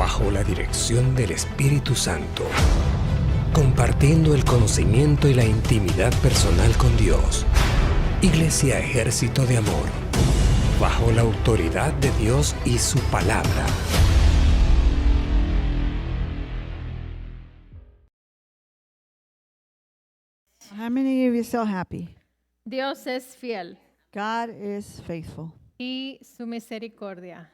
bajo la dirección del Espíritu Santo, compartiendo el conocimiento y la intimidad personal con Dios. Iglesia Ejército de Amor, bajo la autoridad de Dios y su palabra. How many of you so happy? Dios es fiel God is faithful. y su misericordia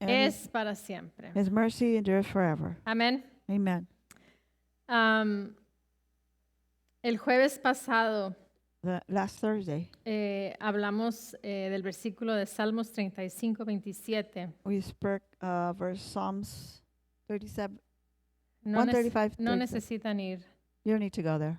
And es para siempre. his mercy endures forever. Amén. Amen. El jueves pasado Last Thursday, hablamos del versículo de Salmos 35, 27. we spoke verse Psalms 37. No, 135, no 37. necesitan ir, You don't need to go there.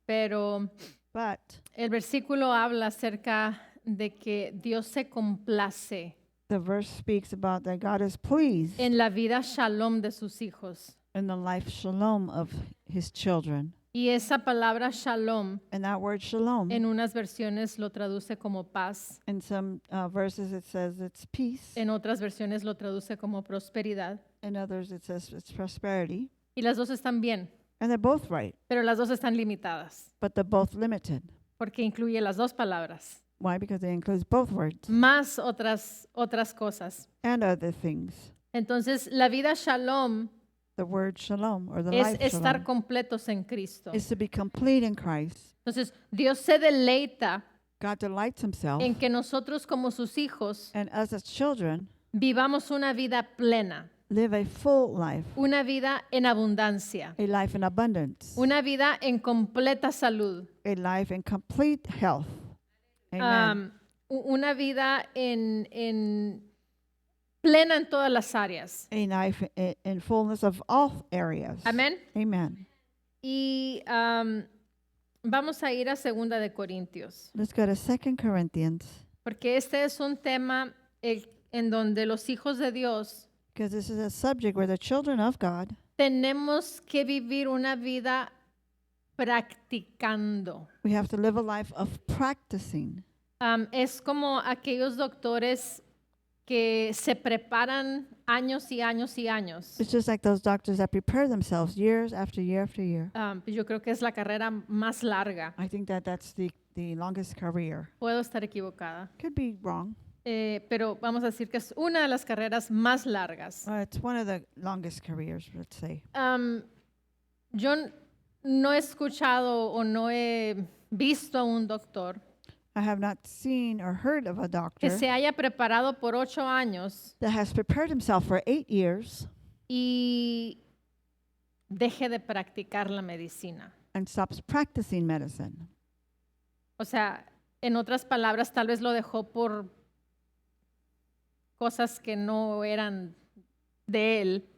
pero But el versículo habla acerca de que Dios se complace the verse speaks about that God is pleased en la vida shalom de sus hijos. in the life shalom of his children. Y esa palabra shalom And that word shalom, en unas versiones lo traduce como paz, in some verses it says it's peace. en otras versiones lo traduce como prosperidad. In others it says it's prosperity. Y las dos están bien, And they're both right, pero las dos están limitadas, but they're both limited. porque incluye las dos palabras, Why? Because they include both words más otras cosas. and other things. Entonces, la vida shalom The word shalom or the es life estar shalom completos en Cristo. is to be complete in Christ. Entonces, Dios se deleita God delights himself, en que nosotros como sus hijos and us as children vivamos una vida plena, live a full life, una vida en abundancia, a life in abundance, una vida en completa salud, a life in complete health. Amen. una vida en plena en todas las áreas. A life in fullness of all areas. Amén. Amen. Y vamos a ir a 2 de Corintios, Let's go to 2 Corinthians, porque este es un tema en donde los hijos de Dios because this is a subject where the children of God tenemos que vivir una vida practicando. we have to live a life of practicing. Es como aquellos doctores que se preparan años y años y años. It's just like those doctors that prepare themselves years after year after year. Yo creo que es la carrera más larga. I think that that's the longest career. Puedo estar equivocada, Could be wrong. pero vamos a decir que es una de las carreras más largas. It's one of the longest careers, let's say. Yo no he escuchado o no he visto a un doctor I have not seen or heard of a que doctor se haya preparado por 8 años that has prepared himself for 8 years y deje de practicar la medicina. and stops practicing medicine. O sea, en otras palabras, tal vez lo dejó por cosas que no eran de él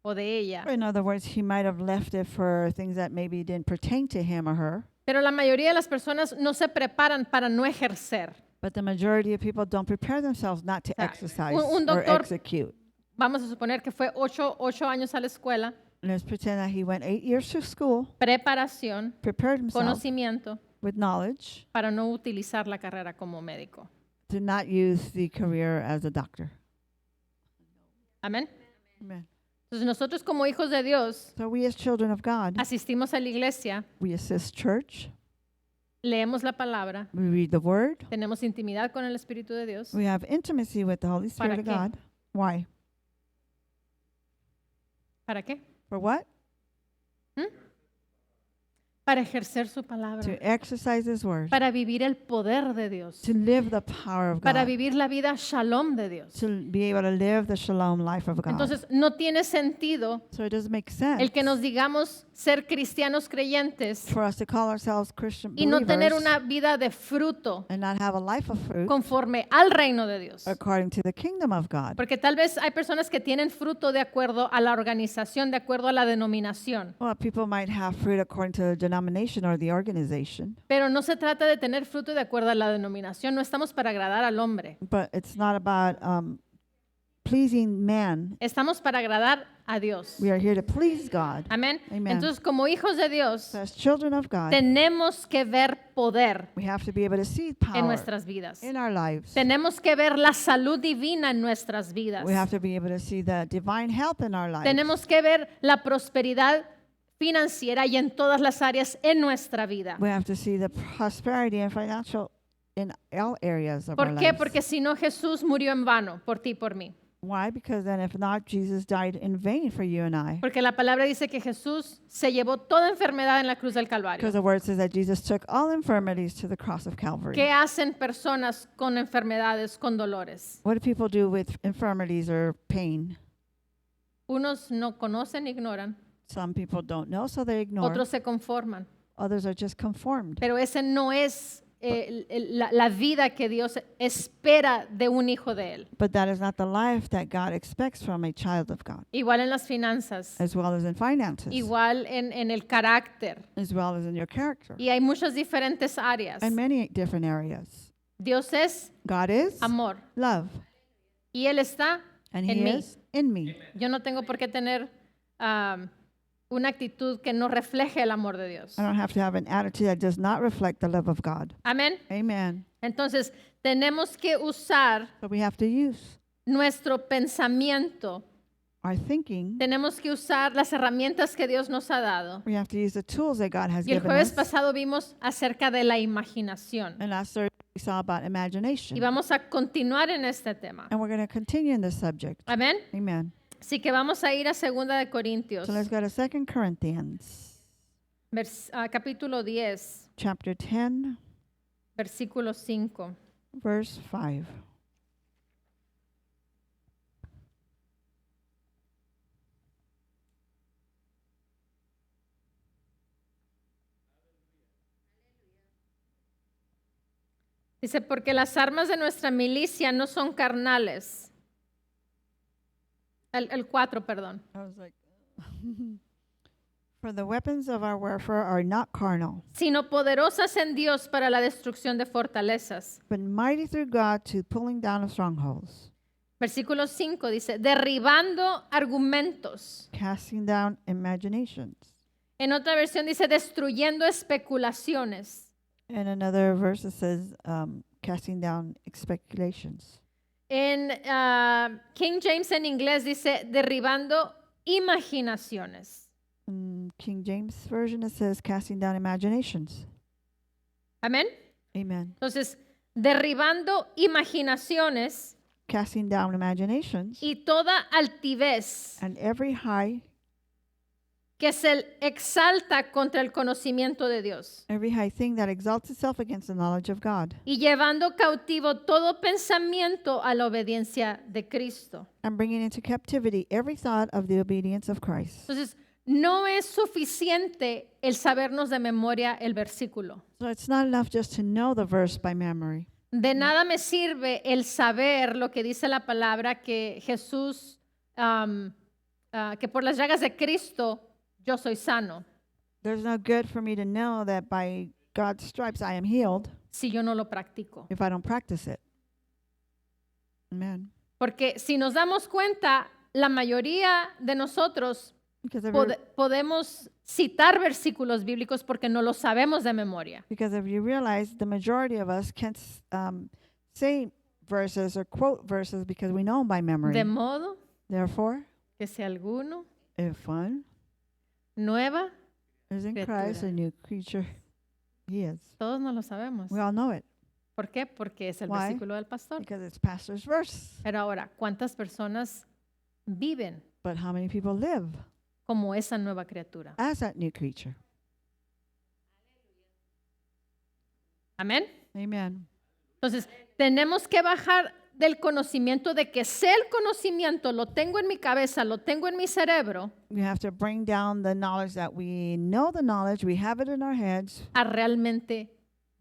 o de ella. In other words, he might have left it for things that maybe didn't pertain to him or her. Pero la mayoría de las personas no se preparan para no ejercer. But the majority of people don't prepare themselves not to sea, exercise un or doctor- execute. Vamos a suponer que fue 8 años a la escuela, Let's pretend that he went 8 years to school, preparación, prepared himself conocimiento, with knowledge para no utilizar la carrera como médico. to not use the career as a doctor. Amén. Amen. Entonces nosotros como hijos de Dios So we as children of God, asistimos a la iglesia, we assist church, leemos la palabra, we read the word, tenemos intimidad con el Espíritu de Dios. we have intimacy with the Holy ¿Para Spirit of qué? God. Why? ¿Para qué? For what? Para ejercer su palabra, To exercise his word, para vivir el poder de Dios, to live the power of para God, vivir la vida shalom de Dios. to be able to live the shalom life of God. Entonces, no tiene sentido So it doesn't make sense el que nos digamos ser cristianos creyentes for us to call ourselves Christian y no tener believers una vida de fruto and not have a life of fruit conforme al reino de Dios. according to the kingdom of God. Porque tal vez hay personas que tienen fruto de acuerdo a la organización, de acuerdo a la denominación. Well, people might have fruit according to the denomination or the organization, Pero no se trata de tener fruto de acuerdo a la denominación. No estamos para agradar al hombre. but it's not about pleasing man. Estamos para agradar a Dios. We are here to please God. Amén. Amen. Entonces, como hijos de Dios, So as children of God, tenemos que ver poder we have to be able to see en power nuestras vidas. in our lives. Tenemos que ver la salud divina en nuestras vidas. We have to be able to see the divine health in our lives. Tenemos que ver la prosperidad financiera y en todas las áreas en nuestra vida. We have to see the prosperity and financial in all areas of our ¿Por qué? lives. Porque si no, Jesús murió en vano por ti y por mí. Why? Because then if not, Jesus died in vain for you and I. Porque la palabra dice que Jesús se llevó toda enfermedad en la cruz del Calvario. Because the word says that Jesus took all infirmities to the cross of Calvary. ¿Qué hacen personas con enfermedades, con dolores? What do people do with infirmities or pain? Unos no conocen, ignoran. Some people don't know, so they ignore. Otros se conforman. Others are just conformed. Pero ese no es la vida que Dios espera de un hijo de Él. But that is not the life that God expects from a child of God, Igual en las finanzas, as well as in finances, igual en el carácter. as well as in your character, Y hay muchas diferentes áreas. and many different areas. Dios es God is amor love, y Él está and en He mí. is in me. Yo no tengo por qué tener una actitud que no refleje el amor de Dios. I don't have to have an attitude that does not reflect the love of God. Amén. Amen. Entonces, tenemos que usar So we have to use nuestro pensamiento. our thinking. Tenemos que usar las herramientas que Dios nos ha dado. We have to use the tools that God has Y el given jueves us. pasado vimos acerca de la imaginación. And last Thursday we saw about imagination. Y vamos a continuar en este tema. And we're going to continue in this subject. Amén. Amen. Así que vamos a ir a 2 de Corintios, So let's go to 2 Corinthians capítulo 10, chapter 10, versículo 5. verse 5. Dice, porque las armas de nuestra milicia no son carnales. El 4, perdón. I was like, for the weapons of our warfare are not carnal, Sino poderosas en Dios para la destrucción de fortalezas. but mighty through God to pulling down of strongholds, Versículo 5 dice, derribando argumentos. casting down imaginations. En otra versión dice, destruyendo especulaciones. And another verse that says, casting down speculations. En King James en inglés dice, derribando imaginaciones. In King James Version it says, casting down imaginations. Amén. Amen. Entonces, derribando imaginaciones Casting down imaginations y toda altivez and every high que se exalta contra el conocimiento de Dios. thing that exalts itself against the knowledge of God, Y llevando cautivo todo pensamiento a la obediencia de Cristo. and bringing into captivity every thought of the obedience of Christ. Entonces, no es suficiente el sabernos de memoria el versículo. So it's not enough just to know the verse by memory. De nada me sirve el saber lo que dice la palabra que Jesús, que por las llagas de Cristo yo soy sano, There's no good for me to know that by God's stripes I am healed si yo no lo practico. if I don't practice it. Amen. Porque si nos damos cuenta, la mayoría de nosotros Because podemos citar versículos bíblicos porque no los sabemos de memoria. if you realize the majority of us can't say verses or quote verses because we know them by memory. De modo Therefore, que si alguno if one nueva, is in Criatura. Christ, a new creature he is. todos no lo sabemos. We all know it ¿Por qué? Porque es el Why? versículo del pastor. because it's pastor's verse. Pero ahora, ¿cuántas personas viven But how many people live como esa nueva criatura? as that new creature? Amén. Amen. Entonces, tenemos que bajar del conocimiento de que sé el conocimiento, lo tengo en mi cabeza, lo tengo en mi cerebro, We have to bring down the knowledge that we know the knowledge, we have it in our heads, a realmente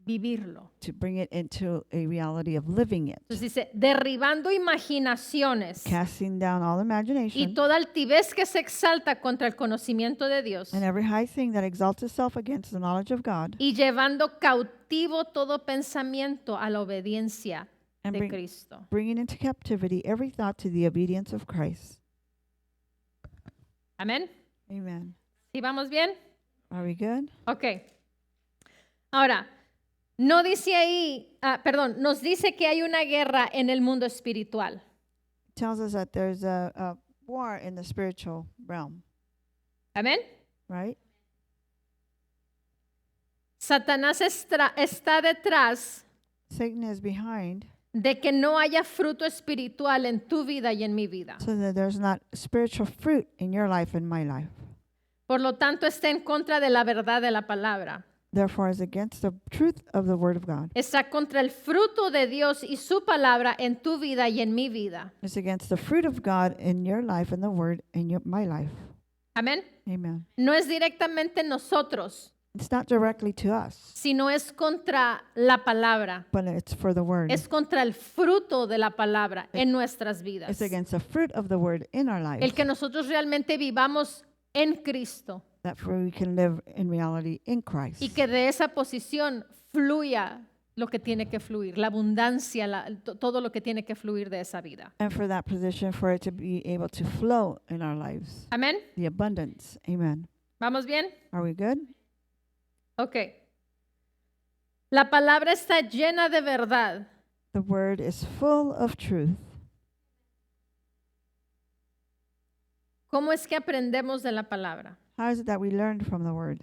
vivirlo. to bring it into a reality of living it. Entonces dice, derribando imaginaciones Casting down all y imagination toda altivez que se exalta contra el conocimiento de Dios and every high thing that exalts itself against the knowledge of God, y llevando cautivo todo pensamiento a la obediencia And de Cristo. bringing into captivity every thought to the obedience of Christ. Amén. Amen. ¿Sí vamos bien? Are we good? Ok. Ahora, no dice ahí, perdón, nos dice que hay una guerra en el mundo espiritual. It tells us that there's a war in the spiritual realm, Amén. right? Satanás está detrás Satan is behind de que no haya fruto espiritual en tu vida y en mi vida. so that there's not spiritual fruit in your life and my life. Por lo tanto, está en contra de la verdad de la palabra. Therefore, is against the truth of the word of God. Está contra el fruto de Dios y su palabra en tu vida y en mi vida. It's against the fruit of God in your life and the word in my life. Amén. Amen. No es directamente nosotros, It's not directly to us, sino es contra la palabra. but it's for the word. Es contra el fruto de la palabra en nuestras vidas. It's against the fruit of the word in our lives. El que nosotros realmente vivamos en Cristo That we can live in reality in Christ. y que de esa posición fluya lo que tiene que fluir, la abundancia, todo lo que tiene que fluir de esa vida. And for that position, for it to be able to flow in our lives. Amén. The abundance. Amen. ¿Vamos bien? Are we good? Ok. La palabra está llena de verdad. The word is full of truth. ¿Cómo es que aprendemos de la palabra? How is it that we learn from the word?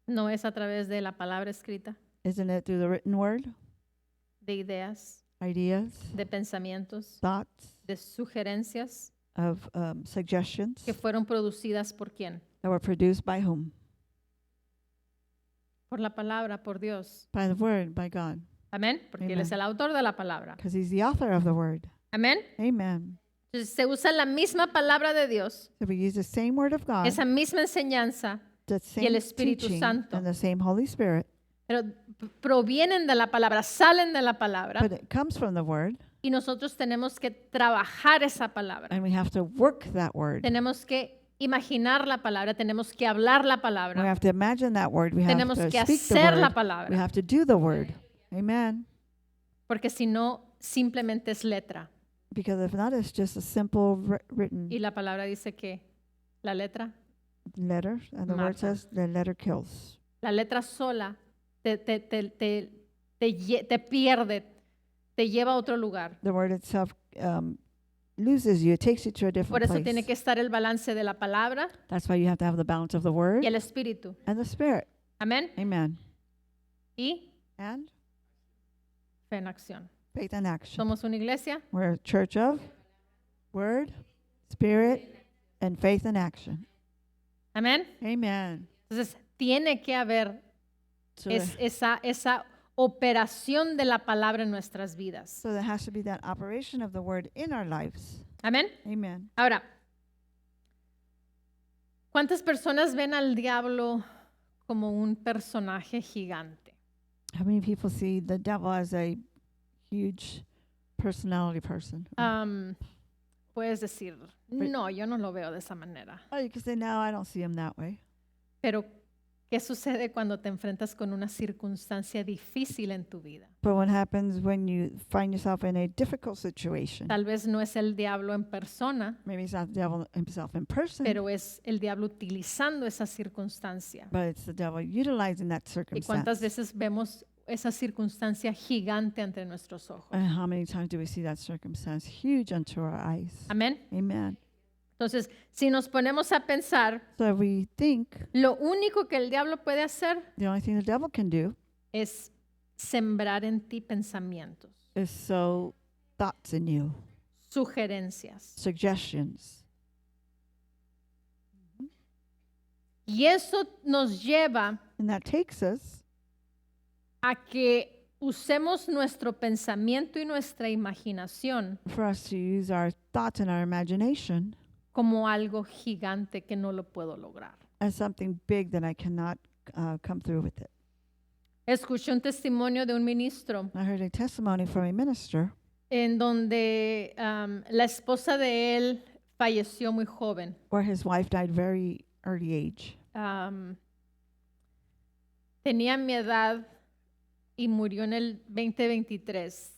No es a través de la palabra escrita, Isn't it through the written word? de ideas, Ideas, de pensamientos, thoughts, de sugerencias of suggestions que fueron producidas por quién? that were produced by whom? Por la palabra, por Dios. By the word, by God. Amén. Porque Él Amen. es el autor de la palabra. Because he's the author of the word. Amén. Amen. Entonces se usa la misma palabra de Dios, So we use the same word of God, esa misma enseñanza, the el same Espíritu teaching, Santo. and the same Holy Spirit, pero provienen de la palabra, salen de la palabra but it comes from the word, y nosotros tenemos que trabajar esa palabra. and we have to work that word. Tenemos que imaginar la palabra, tenemos que hablar la We palabra, have to imagine that word. We have tenemos to que speak the hacer la word. We palabra, have to do the word. Amen. porque si no, simplemente es letra. Because if not, it's just a simple written Y la palabra dice que la letra letter, and the word Mata. says the letter kills. La letra sola te pierde, te lleva a otro lugar. The word itself loses you. It takes you to a Por different eso place. tiene que estar el balance de la palabra That's why you have to have the balance of the word y el espíritu. and the spirit. Amén. Amen. Y And fe en acción. faith and action. Somos una iglesia We're a church of word, spirit, and faith and action. Amén. Amen. Entonces, tiene que haber So, esa operación de la palabra en nuestras vidas. so there has to be that operation of the word in our lives. Amén. Amen. Ahora, ¿cuántas personas ven al diablo como un personaje gigante? How many people see the devil as a huge personality person? Puedes decir, no, yo no lo veo de esa manera. Oh, you can say, no, I don't see him that way. Pero, ¿qué sucede cuando te enfrentas con una circunstancia difícil en tu vida? But what happens when you find yourself in a difficult situation? Tal vez no es el diablo en persona, Maybe it's not the devil himself in person, pero es el diablo utilizando esa circunstancia. but it's the devil utilizing that ¿Y cuántas circumstance. veces vemos esa circunstancia gigante ante nuestros ojos? And how many times do we see that circumstance huge unto our eyes? Amén. Amen. Entonces, si nos ponemos a pensar, So if we think lo único que el diablo puede hacer the only thing the devil can do es sembrar en ti pensamientos, is sow thoughts in you, sugerencias. suggestions. Y eso nos lleva And that takes us a que usemos nuestro pensamiento y nuestra imaginación for us to use our thoughts and our imagination como algo gigante que no lo puedo lograr. as something big that I cannot come through with it. Escuché un testimonio de un ministro I heard a testimony from a minister en donde la esposa de él falleció muy joven. where his wife died very early age. Tenía mi edad y murió en el 2023.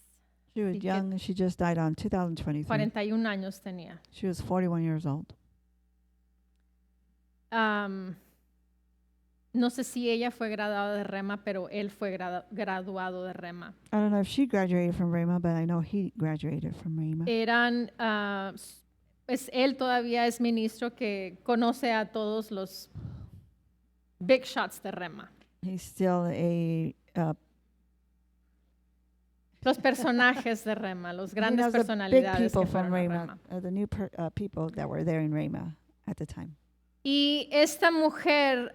She was Así que young and she just died on 2023. 41 años tenía. She was 41 years old. No sé si ella fue graduada de Rema, pero él fue graduado de Rema. I don't know if she graduated from Rhema, but I know he graduated from Rhema. Eran, pues él todavía es ministro que conoce a todos los big shots de Rema. He's still Los personajes de Rema, los he grandes knows the big personalidades people que from fueron a Rhema, Rema. the new people that were there in Rhema at the time. Y esta mujer,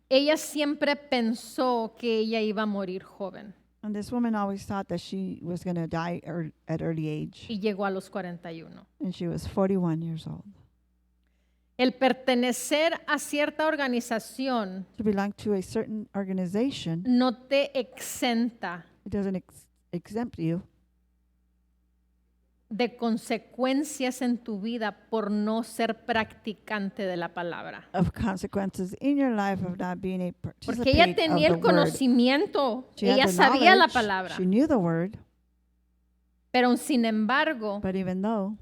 ella siempre pensó que ella iba a morir joven And this woman always thought that she was going to die at early age, y llegó a los 41. and she was 41 years old. El pertenecer a cierta organización To belong to a certain organization, no te exenta it doesn't exempt you de consecuencias en tu vida por no ser practicante de la palabra. of consequences in your life of not being a Porque ella participant tenía of el the word. conocimiento, She had ella the sabía la knowledge, palabra, she knew the word, pero sin embargo, but even though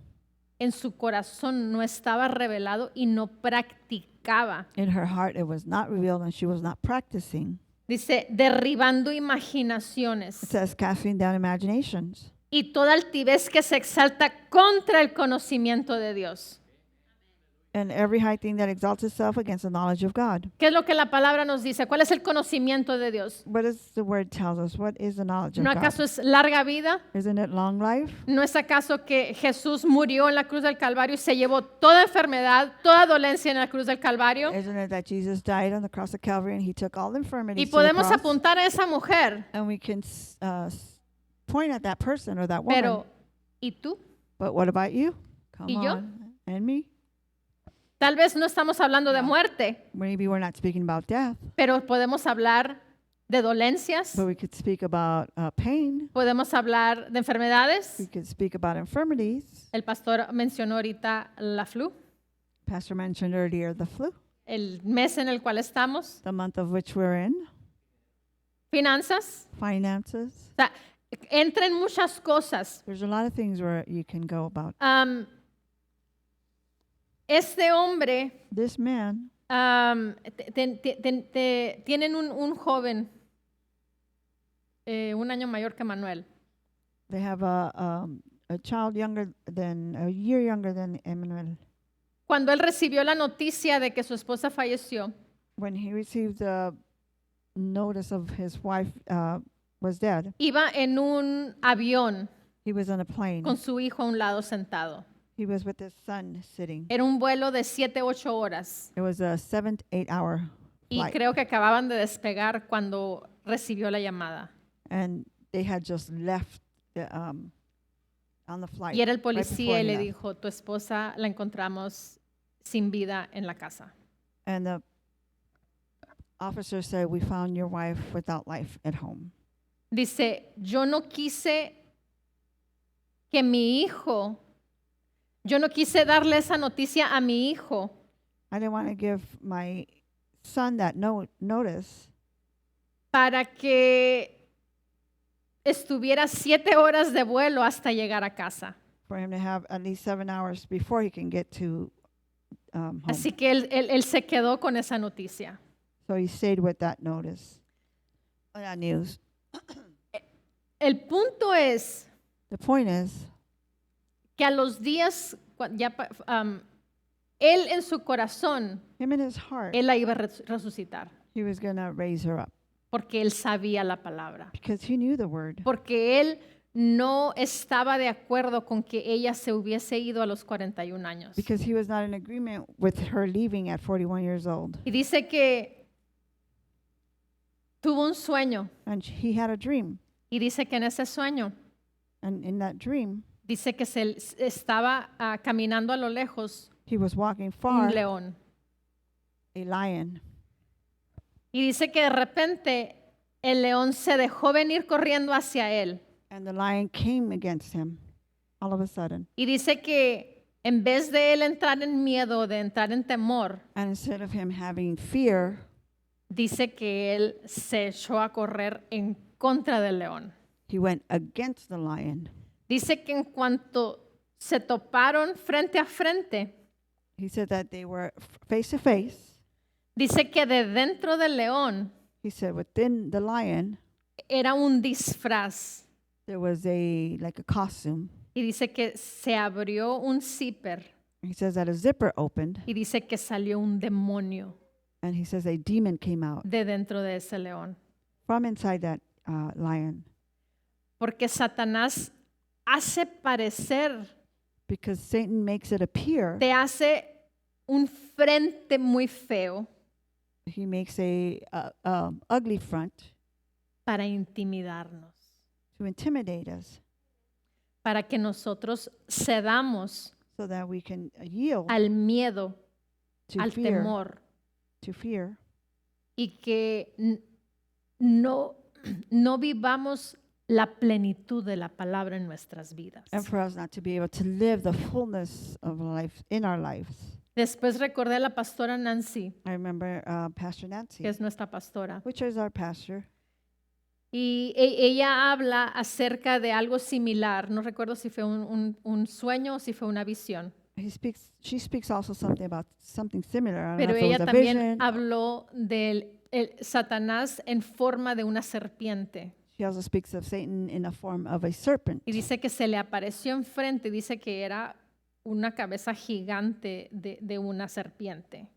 en su corazón no estaba revelado y no practicaba. in her heart it was not revealed and she was not practicing, Dice, derribando it imaginaciones says casting down imaginations y toda altivez que se exalta contra el conocimiento de Dios. and every high thing that exalts itself against the knowledge of God. ¿Qué es lo que la palabra nos dice? ¿Cuál es el conocimiento de Dios? What does the word tells us? What is the knowledge of ¿No God? acaso es larga vida? Isn't it long life? ¿No es acaso que Jesús murió en la cruz del Calvario y se llevó toda enfermedad, toda dolencia en la cruz del Calvario? Isn't it that Jesus died on the cross of Calvary and he took all the Y infirmities to the podemos cross? apuntar a esa mujer, And we can point at that person or that woman. pero ¿y tú? But what about you? Come ¿Y yo? on. And me? Tal vez no estamos hablando de muerte, Maybe we're not speaking about death, pero podemos hablar de dolencias, but we could speak about pain. podemos hablar de enfermedades. We could speak about infirmities. El pastor mencionó ahorita la flu, Pastor mentioned earlier the flu, el mes en el cual estamos, the month of which we're in, finanzas. finances. O sea, entran muchas cosas. There's a lot of things where you can go about. Este hombre, This man, tienen un joven, un año mayor que Manuel. they have a child a year younger than Emmanuel. Cuando él recibió la noticia de que su esposa falleció, When he received the notice of his wife was dead, iba en un avión he was on a plane. con su hijo a un lado sentado. He was with his son sitting. Era un vuelo de 7-8 horas It was a 7-8 hour y flight. creo que acababan de despegar cuando recibió la llamada. And they had just left on the flight. Y era el right before policía y he le left. dijo, tu esposa la encontramos sin vida en la casa. And the officer said, we found your wife without life at home. Dice, yo no quise que mi hijo, yo no quise darle esa noticia a mi hijo I didn't want to give my son that notice para que estuviera 7 horas de vuelo hasta llegar a casa. for him to have at least 7 hours before he can get to home. Así que él se quedó con esa noticia. So he stayed with that notice, that news. El punto es The point is, que a los días, él en su corazón, him in his heart, él la iba a resucitar, he was going to raise her up porque él sabía la palabra, because he knew the word. porque él no estaba de acuerdo con que ella se hubiese ido a los 41 años. Because he was not in agreement with her leaving at 41 years old. Y dice que tuvo un sueño, And he had a dream. y dice que en ese sueño, And in that dream, dice que se estaba caminando a lo lejos he was walking far, un león. a lion. Y dice que de repente el león se dejó venir corriendo hacia él. And the lion came against him all of a sudden. Y dice que en vez de él entrar en miedo, de entrar en temor, And instead of him having fear, dice que él se echó a correr en contra del león. He went against the lion. Dice que en cuanto se toparon frente a frente, He said that they were face to face. dice que de dentro del león He said within the lion era un disfraz. there was like a costume. Y dice que se abrió un zipper He says that a zipper opened, y dice que salió un demonio and he says a demon came out de dentro de ese león. from inside that lion, Porque Satanás hace parecer, because Satan makes it appear. te hace un frente muy feo He makes a ugly front para intimidarnos, to intimidate us, para que nosotros cedamos so that we can yield al miedo, to al fear, temor, to fear, y que no vivamos la plenitud de la palabra en nuestras vidas. and for us not to be able to live the fullness of life in our lives. Después recordé a la pastora Nancy, I remember Pastor Nancy, que es nuestra pastora, which is our pastor. y ella habla acerca de algo similar. No recuerdo si fue un sueño o si fue una visión, She speaks also something about something similar. I don't know pero if it was ella a también vision. habló del Satanás en forma de una serpiente. She also speaks of Satan in the form of a serpent. Y dice que se le apareció enfrente, dice que era una cabeza gigante de una serpiente.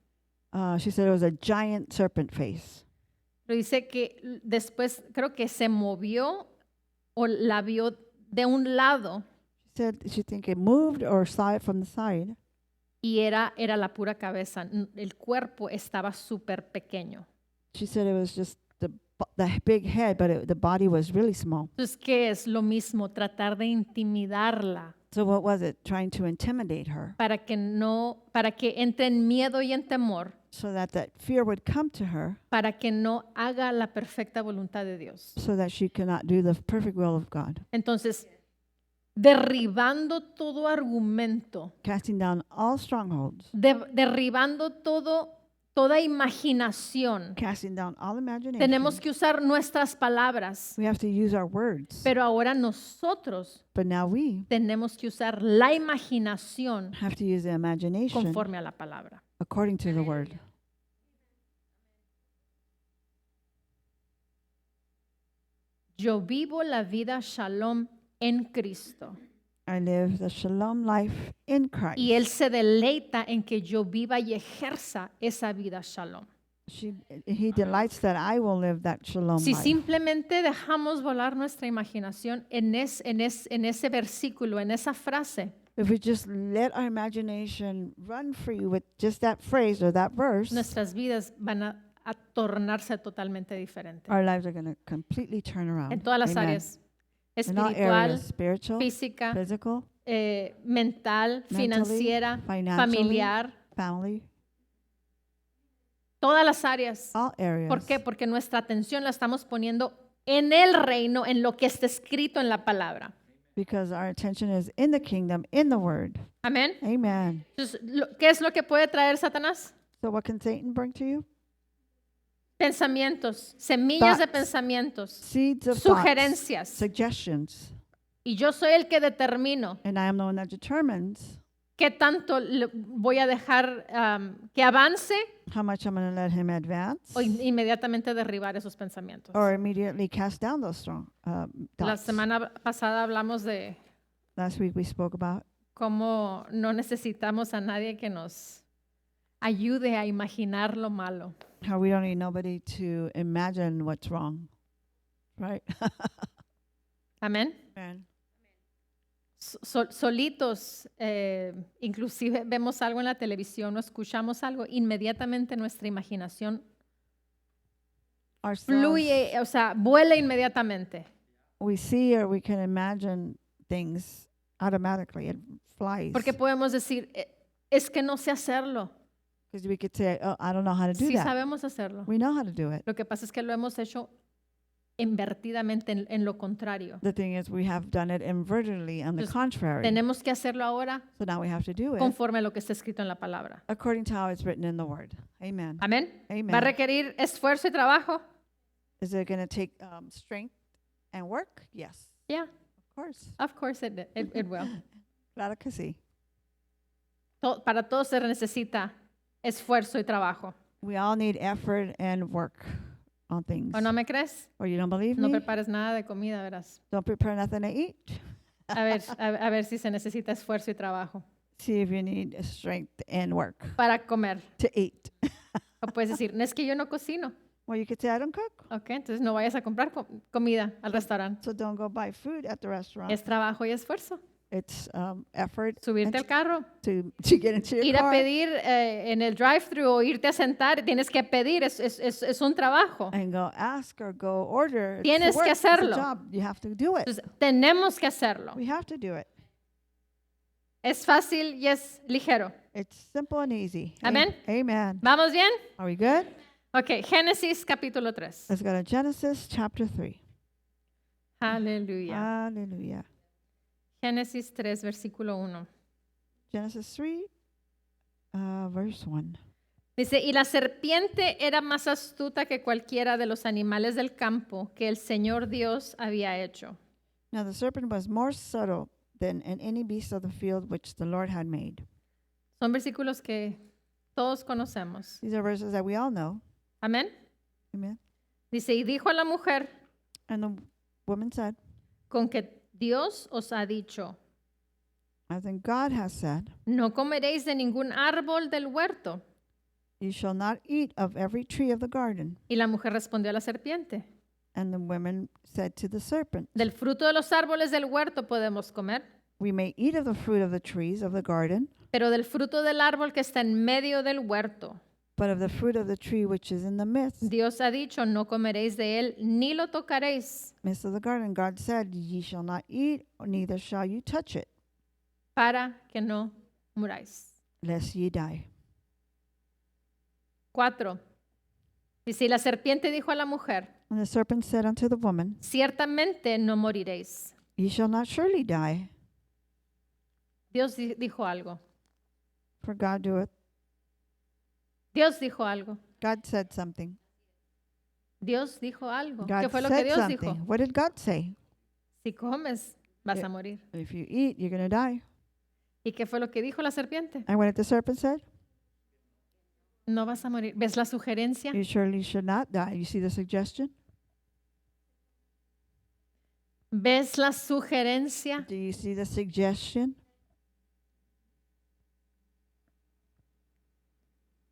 She said it was a giant serpent face. Pero dice que después creo que se movió o la vio de un lado She said she think it moved or saw it from the side, y era la pura cabeza. El cuerpo estaba súper pequeño. she said it was just the big head, but the body was really small. Entonces, ¿qué es lo mismo? Tratar de intimidarla So what was it? Trying to intimidate her para que entre en miedo y en temor, so that fear would come to her, para que no haga la perfecta voluntad de Dios. so that she cannot do the perfect will of God. Entonces, derribando todo argumento, Casting down all strongholds, derribando toda imaginación. casting down all imagination. Tenemos que usar nuestras palabras, We have to use our words. pero ahora nosotros But now we tenemos que usar la imaginación have to use the imagination conforme a la palabra. according to the word. Yo vivo la vida shalom en Cristo I live the shalom life in Christ. y Él se deleita en que yo viva y ejerza esa vida shalom. He delights that I will live that shalom Si life. simplemente dejamos volar nuestra imaginación en ese versículo, en esa frase, If we just let our imagination run free with just that phrase or that verse, nuestras vidas van a tornarse totalmente diferentes. our lives are going to completely turn around. En todas las Amen. áreas, In all espiritual, areas, spiritual, física, physical, mental, mentally, financiera, financially, familiar, family, todas las áreas. all areas. ¿Por qué? Porque nuestra atención la estamos poniendo en el reino, en lo que está escrito en la palabra. Because our attention is in the kingdom, in the word. Amén. Amen. Entonces, ¿qué es lo que puede traer Satanás? So what can Satan bring to you? Pensamientos, semillas de Thoughts. pensamientos, Seeds of thoughts, sugerencias. suggestions. Y yo soy el que determino And I am the one that determines qué tanto voy a dejar que avance how much I'm going to let him advance o inmediatamente derribar esos pensamientos. or immediately cast down those strong La thoughts. semana pasada hablamos de Last week we spoke about cómo no necesitamos a nadie que nos ayude a imaginar lo malo. how we don't need nobody to imagine what's wrong. Right? Amén. Amen. Solitos, inclusive vemos algo en la televisión o escuchamos algo, inmediatamente nuestra imaginación Ourselves, fluye, o sea, vuela inmediatamente. we see or we can imagine things automatically. It flies. Porque podemos decir, es que no sé hacerlo. Because we could say, oh, I don't know how to do Sí that. sabemos hacerlo. We know how to do it. Lo que pasa es que lo hemos hecho invertidamente en lo contrario. The thing is, we have done it invertedly on the Entonces, contrary. Tenemos que hacerlo ahora So now we have to do it conforme a lo que está escrito en la palabra. according to how it's written in the word. Amen. Amén. Amen. Va a requerir esfuerzo y trabajo. Is it going to take strength And work? Yes, Yeah, of course. of course it will. Claro que sí. Para todos se necesita esfuerzo y trabajo. We all need effort and work on things. ¿O no me crees? Or you don't believe No me? prepares nada de comida, verás. Don't prepare nothing to eat. A ver si se necesita esfuerzo y trabajo See if you need strength and work para comer. to eat. O puedes decir, no es que yo no cocino. Well, you could say, I don't cook, Ok, entonces no vayas a comprar comida al restaurante. so don't go buy food at the restaurant. Es trabajo y esfuerzo. It's effort Subirte al carro, to get into your ir a car pedir en el drive-thru o irte a sentar, tienes que pedir, es un trabajo. and go ask or go order. It's Tienes que work, it's a hacerlo. job. You have to do it. Entonces, tenemos que hacerlo. We have to do it. Es fácil y es ligero. It's simple and easy. Amen. Amen. ¿Vamos bien? Are we good? Ok, Génesis capítulo 3. Let's go to Genesis chapter 3. Aleluya. Hallelujah. Génesis 3, versículo 1. Genesis 3, verse 1. Dice, y la serpiente era más astuta que cualquiera de los animales del campo que el Señor Dios había hecho. Now the serpent was more subtle than any beast of the field which the Lord had made. Son versículos que todos conocemos. These are verses that we all know. Amén. Amen. Dice, y dijo a la mujer, And the woman said, con que Dios os ha dicho, as in God has said, no comeréis de ningún árbol del huerto. you shall not eat of every tree of the garden. Y la mujer respondió a la serpiente, And the woman said to the serpent, del fruto de los árboles del huerto podemos comer, we may eat of the fruit of the trees of the garden, pero del fruto del árbol que está en medio del huerto, but of the fruit of the tree which is in the Dios ha dicho, no comeréis de él, ni lo tocaréis, midst of the garden, God said, ye shall not eat, neither shall you touch it, para que no muráis. lest ye die. 4. Dice, y la serpiente dijo a la mujer, And the serpent said unto the woman, ciertamente no moriréis. ye shall not surely die, Dios dijo algo. for God doeth. Dios dijo algo. God said something. Dios dijo algo. God ¿Qué fue lo que said Dios something. dijo? What did God say? Si comes, vas Yeah. a morir. If you eat, you're going to die. ¿Y qué fue lo que dijo la serpiente? And what did the serpent said? No vas a morir. ¿Ves la sugerencia? You surely should not die. You see the suggestion? ¿Ves la sugerencia? Do you see the suggestion?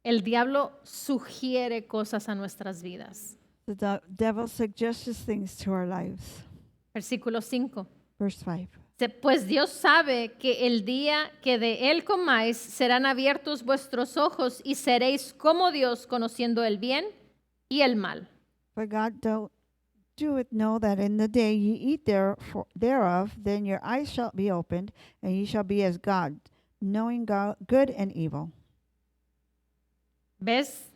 El diablo sugiere cosas a nuestras vidas. The devil suggests things to our lives. Versículo 5. Verse 5. Dice, pues Dios sabe que el día que de él comáis serán abiertos vuestros ojos y seréis como Dios conociendo el bien y el mal. For God do it know that in the day ye eat thereof, then your eyes shall be opened, and ye shall be as God, knowing good and evil. ¿Ves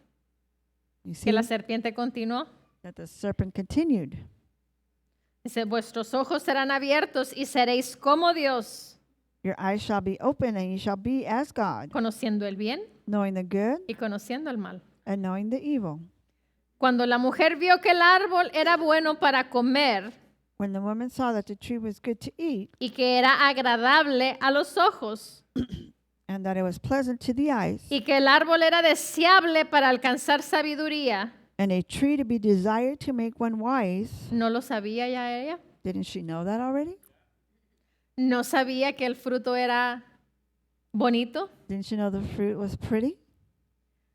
You see que la serpiente continuó? that the serpent continued. Dice, vuestros ojos serán abiertos y seréis como Dios, Your eyes shall be open, and ye shall be as God, conociendo el bien knowing the good y conociendo el mal. and knowing the evil. Cuando la mujer vio que el árbol era bueno para comer When the woman saw that the tree was good to eat, y que era agradable a los ojos and that it was pleasant to the eyes, y que el árbol era deseable para alcanzar sabiduría, and a tree to be desired to make one wise, ¿no lo sabía ya ella? didn't she know that already? ¿No sabía que el fruto era bonito? Didn't she know the fruit was pretty?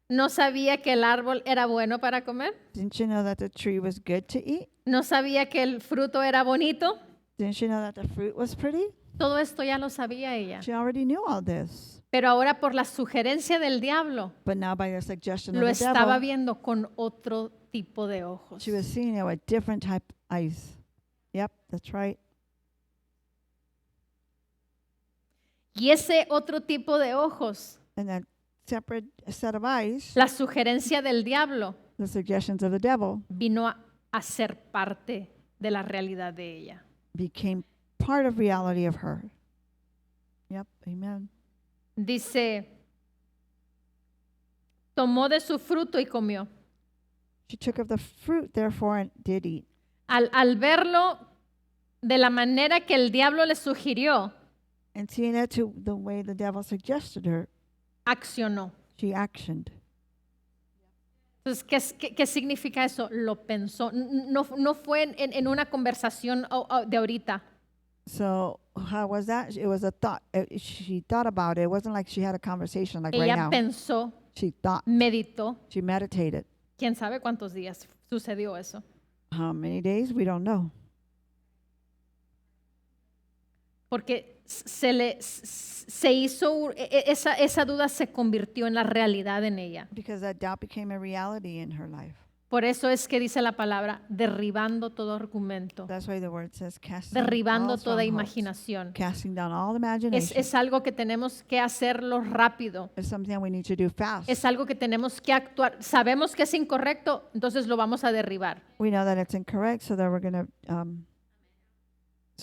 ¿No sabía que el árbol era bueno para comer? Didn't she know that the tree was good to eat? ¿No sabía que el fruto era bonito? Didn't she know that the fruit was pretty? Todo esto ya lo sabía ella. She already knew all this. Pero ahora por la sugerencia del diablo, But now by the suggestion lo of the estaba devil, viendo con otro tipo de ojos. she was seeing it with different type eyes. Yep, that's right. Y ese otro tipo de ojos, And that separate set of eyes, la sugerencia del diablo, the suggestions of the devil, vino a ser parte de la realidad de ella. became part of reality of her. Yep, amen. Dice, tomó de su fruto y comió. She took of the fruit, therefore, and did eat. Al verlo de la manera que el diablo le sugirió, And seeing that to the way the devil suggested her, accionó. she actioned. Entonces, ¿qué significa eso? Lo pensó. No fue en una conversación de ahorita. So how was that? It was a thought. She thought about it. It wasn't like she had a conversation like right Ella now. pensó, She thought. meditó. She meditated. ¿Quién sabe cuántos días sucedió eso? How many days? We don't know. Porque se hizo, esa duda se convirtió en la realidad en ella. Because that doubt became a reality in her life. Por eso es que dice la palabra, derribando todo argumento, That's why the word says casting derribando all toda strongholds, imaginación. casting down all imagination. Es algo que tenemos que hacerlo rápido. It's something we need to do fast. Es algo que tenemos que actuar. Sabemos que es incorrecto, entonces lo vamos a derribar. We know that it's incorrect, so that we're going to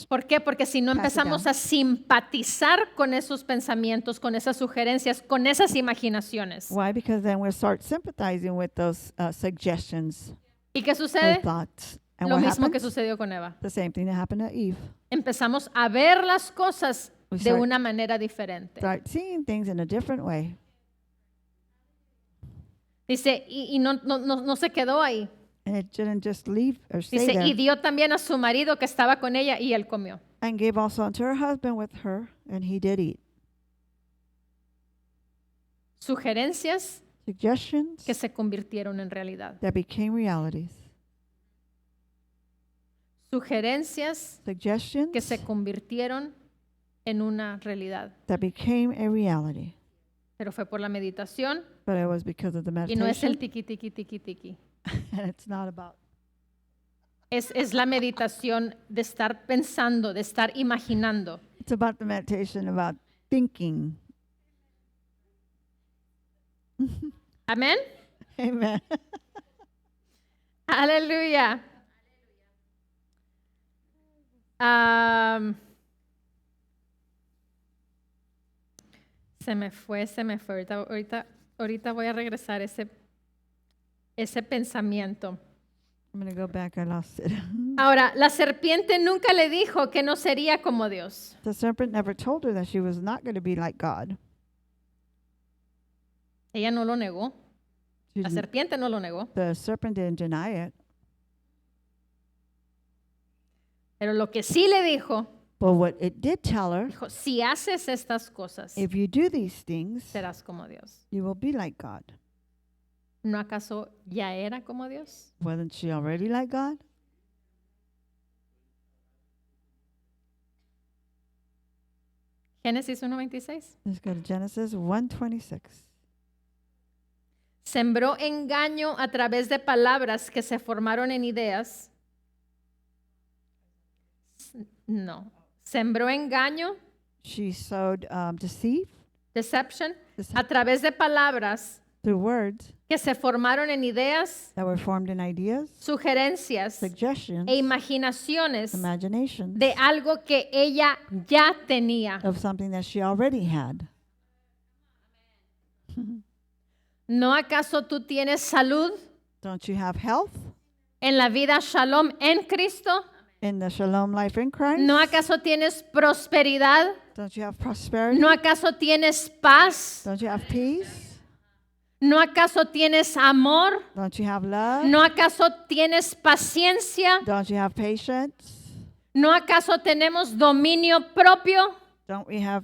¿Por qué? Porque si no Pass it empezamos down. a simpatizar con esos pensamientos, con esas sugerencias, con esas imaginaciones. Why? Because then we'll start sympathizing with those suggestions ¿Y qué or sucede? thoughts. And Lo what mismo que happens? sucedió con Eva. The same thing that happened to Eve. Empezamos a ver las cosas We de start- una manera diferente. Start seeing things in a different way. Dice, y no se quedó ahí. And it didn't just leave or stay Dice, there. y dio también a su marido que estaba con ella y él comió. And gave also unto her husband with her, and he did eat. Sugerencias Suggestions que se convirtieron en realidad. that became realities. Sugerencias Suggestions que se convirtieron en una realidad. that became a reality. Pero fue por la meditación But it was because of the y no es el meditation. tiqui, tiqui, tiqui, tiqui. And it's not about. Es la meditación de estar pensando, de estar imaginando. It's about the meditation, about thinking. Amén. Amen. Aleluya. Se me fue. Ahorita voy a regresar ese pensamiento. I'm going to go back. I lost it. Ahora, la serpiente nunca le dijo que no sería como Dios. The serpent never told her that she was not going to be like God. Ella no lo negó. She La didn't- serpiente no lo negó. the serpent didn't deny it. Pero lo que sí le dijo, But what it did tell her, dijo, si haces estas cosas, if you do these things, serás como Dios. you will be like God. ¿No acaso ya era como Dios? Wasn't she already like God? Génesis 1:26. Let's go to Genesis 1:26. Sembró engaño a través de palabras que se formaron en ideas. No. Sembró engaño, She sowed deception, deceit a través de palabras through words que se formaron en ideas, that were formed in ideas, sugerencias suggestions, e imaginaciones imaginations de algo que ella ya tenía. of something that she already had. ¿No acaso tú tienes salud Don't you have health en la vida shalom en Cristo? in the shalom life in Christ? ¿No acaso tienes prosperidad? Don't you have prosperity? ¿No acaso tienes paz? Don't you have peace? ¿No acaso tienes amor? Don't you have love? ¿No acaso tienes paciencia? Don't you have patience? ¿No acaso tenemos dominio propio? Don't we have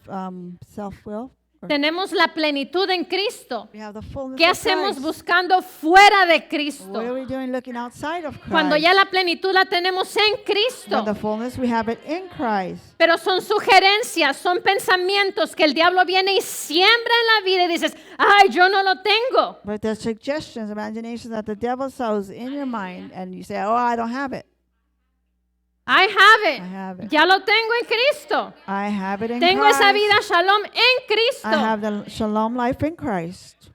self-will? Tenemos la plenitud en Cristo. We have the fullness ¿Qué of hacemos Christ. buscando fuera de What are Cristo? we doing looking outside of Christ? Cuando ya la plenitud la tenemos en When Cristo. the fullness, we have it in Christ. Pero son sugerencias, son pensamientos que el diablo viene y siembra en la vida y dices, ay, yo no lo tengo. But the suggestions, imaginations that the devil sows in your mind, and you say, oh, I don't have it. I have I have it. it. Ya lo tengo en Cristo. I have it in Tengo Christ. esa vida shalom en I Cristo. have the shalom life in Christ.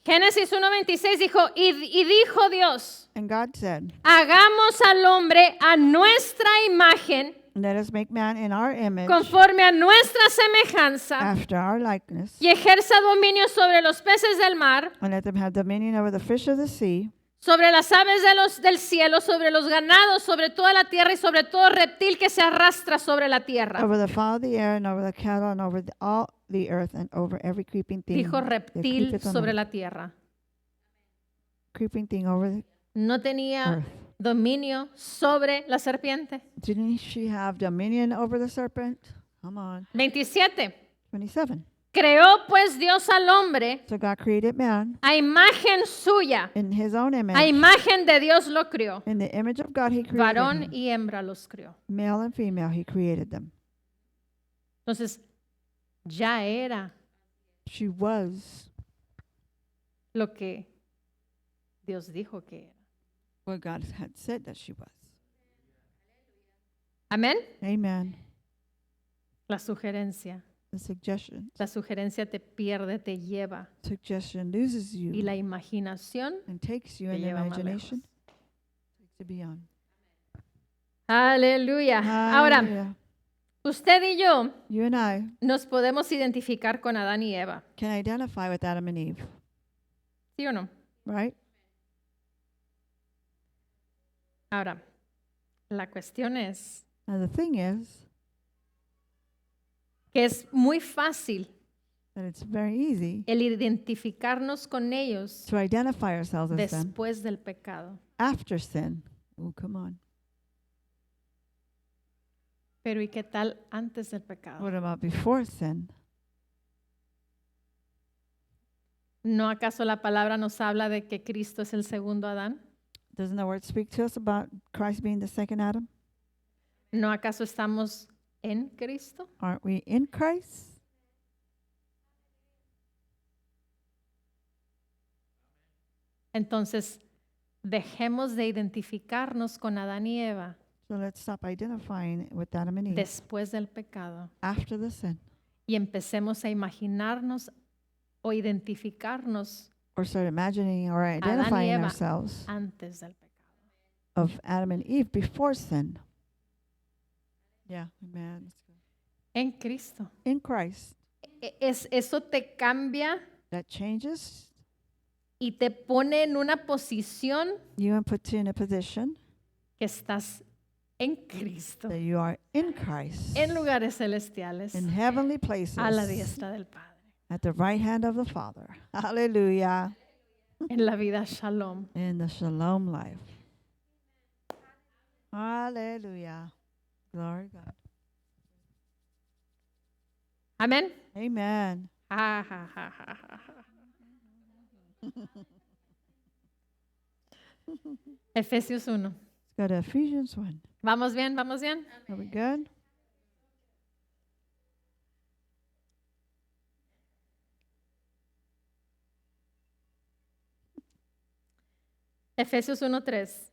Génesis 1:26 dijo, y dijo Dios, And God said, hagamos al hombre a nuestra imagen, let us make man in our image, conforme a nuestra semejanza, after our likeness, y ejerza dominio sobre los peces del mar, and let them have dominion over the fish of the sea, sobre las aves del cielo, sobre los ganados, sobre toda la tierra y sobre todo reptil que se arrastra sobre la tierra. over the fowl of the air, and over the cattle, and over all the earth, and over every creeping thing. Dijo that reptil creepeth on sobre earth. la tierra. Creeping thing over the No tenía earth. dominio sobre la serpiente. Didn't she have dominion over the serpent? Come on. 27. 27. Creó pues Dios al hombre So God created man a imagen suya. in his own image. A imagen de Dios lo crió. In the image of God, he created Varón him. y hembra los crió. Male and female, he created them. Entonces, ya era She was lo que Dios dijo que era. what God had said that she was. Amén. Amen. La sugerencia. The suggestion. La sugerencia te pierde, te lleva. Suggestion loses you Y la imaginación and takes you te in the lleva más imagination. lejos. Takes you beyond. Aleluya. Ahora, Hallelujah. usted y yo You and I nos podemos identificar con Adán y Eva. can identify with Adam and Eve, ¿Sí o no? right? Ahora, la cuestión es Now the thing is que es muy fácil that it's very easy el identificarnos con ellos to identify ourselves as them después del pecado. after sin. Oh, come on. Pero ¿y qué tal antes del pecado? What about before sin? ¿No acaso la palabra nos habla de que Cristo es el segundo Adán? Doesn't the word speak to us about Christ being the second Adam? ¿No acaso estamos en Cristo? Aren't we in Christ? Entonces, dejemos de identificarnos con Adán y Eva So let's stop identifying with Adam and Eve después del pecado after the sin, y empecemos a imaginarnos o identificarnos or start imagining or y identifying Eva. ourselves antes del pecado. of Adam and Eve before sin. Yeah, amen. That's good. En Cristo. In Christ, Eso te cambia that changes y te pone en una posición you and puts you in a position que estás en Cristo, that you are in Christ, en lugares celestiales, in heavenly places, a la diestra del Padre, at the right hand of the Father. Hallelujah. en la vida shalom. In the shalom life. Hallelujah. Glory to God. Amén. Amen. Ja, ja, ja, ja, ja, ja. Efesios 1. Let's go to Ephesians 1. ¿Vamos bien? ¿Vamos bien? Are we good? Efesios 1:3.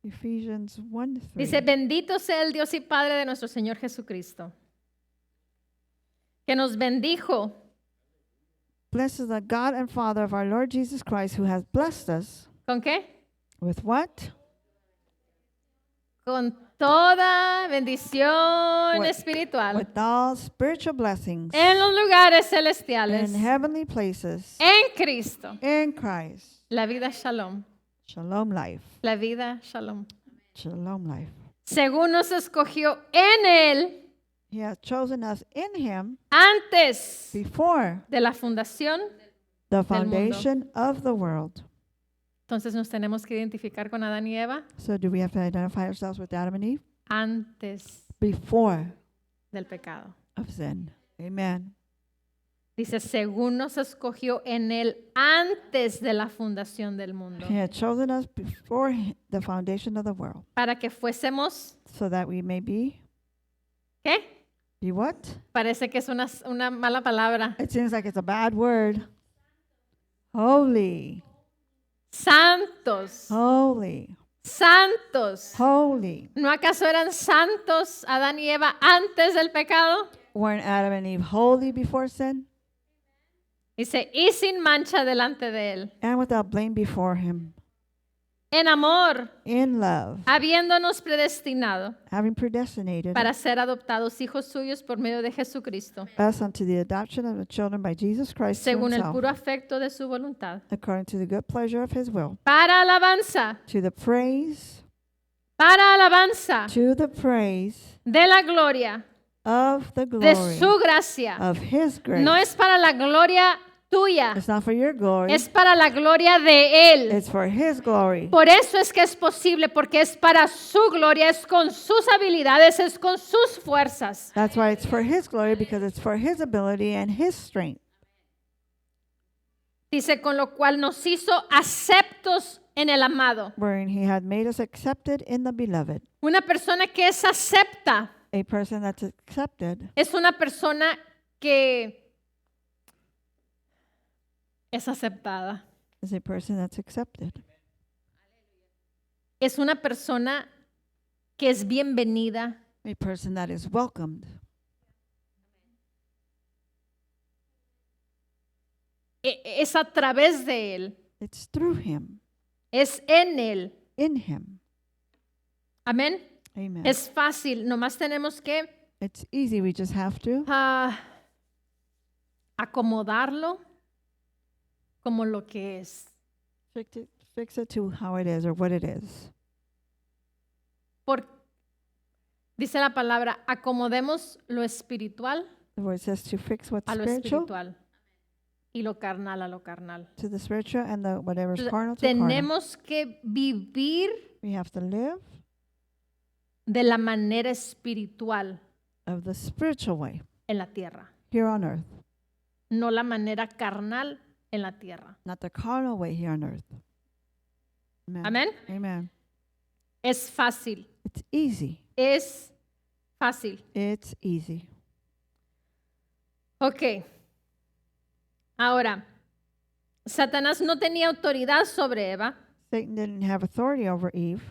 Ephesians 1:3. Dice, bendito sea el Dios y Padre de nuestro Señor Jesucristo, que nos bendijo Blessed is the God and Father of our Lord Jesus Christ, who has blessed us ¿con qué? with what? Con toda bendición With- espiritual With all spiritual blessings en los lugares celestiales, in heavenly places en Cristo. in Christ. La vida shalom, Shalom life. la vida shalom. Shalom life. Según nos escogió en Él He has chosen us in Him antes before de la fundación. the foundation of the world. Entonces nos tenemos que identificar con Adán y Eva So do we have to identify ourselves with Adam and Eve? antes Before del pecado. of sin. Amen. Dice, según nos escogió en Él antes de la fundación del mundo, He had chosen us before the foundation of the world, para que fuésemos, so that we may be ¿qué? what? Parece que es una mala palabra. It seems like it's a bad word. Holy, Santos, holy, santos. holy. ¿No acaso eran santos Adán y Eva antes del pecado? Weren't Adam and Eve holy before sin? Dice, y sin mancha delante de Él. And without blame before Him. en amor, in love, habiéndonos predestinado having predestinated para ser adoptados hijos suyos por medio de Jesucristo, us unto the adoption of the children by Jesus Christ to según el himself, puro afecto de su voluntad, according to the good pleasure of his will, para alabanza to the praise de la gloria of the de glory su gracia. of his grace. No es para la gloria tuya, It's not for your glory, es para la gloria de Él. it's for his glory. Por eso es que es posible, porque es para su gloria, es con sus habilidades, es con sus fuerzas. That's why it's for his glory, because it's for his ability and his strength. Dice, con lo cual nos hizo aceptos en el amado. Wherein he had made us accepted in the beloved. Una persona que es acepta A person that's accepted es una persona que es aceptada. is a person that's accepted. Es una persona que es bienvenida. A person that is welcomed. Es a través de Él. It's through him, Es en Él. in him. Amén. Amen. Es fácil. Nomás tenemos que It's easy. We just have to acomodarlo como lo que es. fix it to how it is or what it is. Dice la palabra, acomodemos lo espiritual The word says to fix what's a lo spiritual espiritual y lo carnal a lo carnal. to the spiritual, and the whatever's Entonces, carnal to the carnal. tenemos que vivir We have to live de la manera espiritual of the spiritual way en la tierra, here on earth, no la manera carnal en la tierra. not the carnal way here on earth. Amen. Amén. Amen. Es fácil, It's easy. es fácil. It's easy. Ok. Ahora, Satanás no tenía autoridad sobre Eva. Satan didn't have authority over Eve.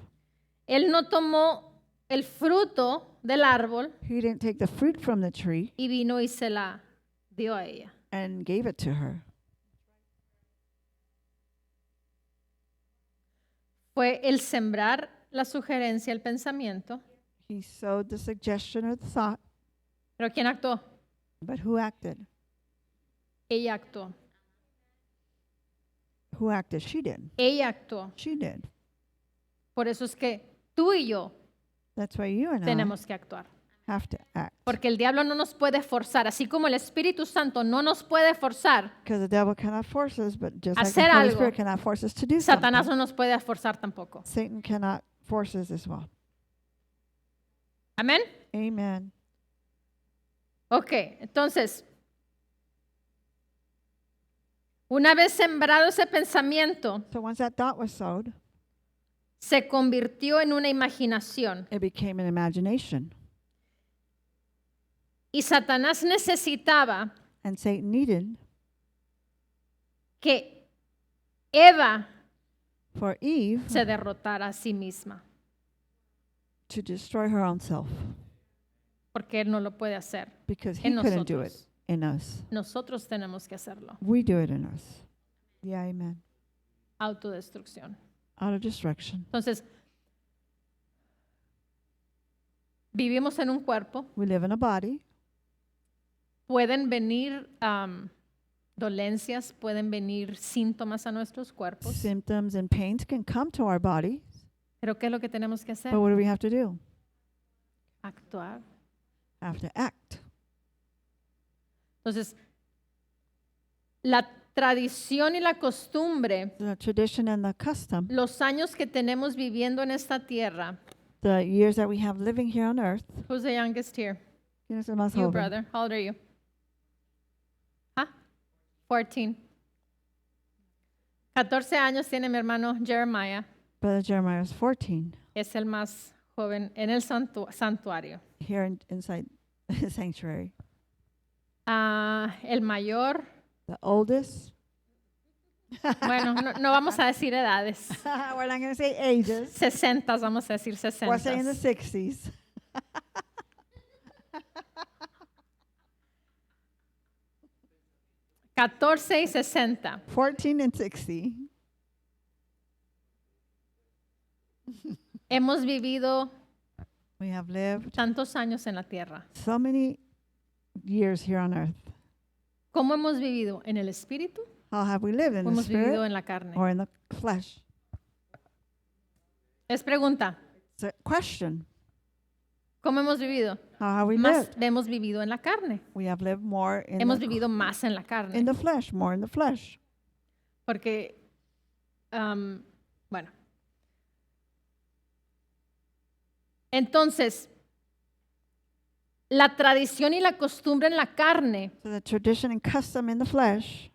Él no tomó el fruto del árbol He didn't take the fruit from the tree y vino y se la dio a ella. and gave it to her. Fue el sembrar la sugerencia, el pensamiento. He sowed the suggestion or the thought, Pero ¿quién actuó? but who acted? Ella actuó. Who acted? She did. Ella actuó. She did. Por eso es que tú y yo That's why you and tenemos que actuar. I have to act. Porque el diablo no nos puede forzar, así como el Espíritu Santo no nos puede forzar, Because the devil cannot force us, but just like Hacer the Holy algo. Spirit cannot force us to do Satanás something, no nos puede forzar tampoco. Satan cannot force us as well. Amén. Amen. Ok, entonces, una vez sembrado ese pensamiento, So once that thought was sowed, se convirtió en una imaginación. it became an imagination. Y Satanás necesitaba And Satan needed que Eva for Eve se derrotara a sí misma, to destroy her own self, porque él no lo puede hacer because he en couldn't do it nosotros. in us. Nosotros tenemos que hacerlo. We do it in us. Yeah, amen. Autodestrucción. Out of destruction. Entonces, vivimos en un cuerpo. We live in a body. Pueden venir dolencias, pueden venir síntomas a nuestros cuerpos. Symptoms and pains can come to our body, Pero ¿qué es lo que tenemos que hacer? but what do we have to do? Actuar. Have to act. Entonces, la tradición y la costumbre, The tradition and the custom, los años que tenemos viviendo en esta tierra. the years that we have living here on earth. Who's the youngest here? ¿Quién es el más You, joven? brother. How old are you? Huh? 14. 14 años tiene mi hermano Jeremiah. Brother Jeremiah is 14 Es el más joven en el santuario. here inside the sanctuary. El mayor, The oldest. bueno, no vamos a decir edades. We're not going to say ages. 60, vamos a decir We're saying the 60. 60s. 14 y 60. 14 and 60. hemos vivido We have lived tantos años en la tierra. so many years here on earth. ¿Cómo hemos vivido? ¿En el espíritu How have we lived o in the hemos vivido spirit en la carne? or in the flesh? Es pregunta. It's a question. ¿Cómo hemos vivido? How have we Más lived? hemos vivido en la carne. We have lived more Hemos vivido más en la in carne. the flesh, more in the flesh. Porque, bueno. Entonces, la tradición y la costumbre en la carne So the tradition and custom in the flesh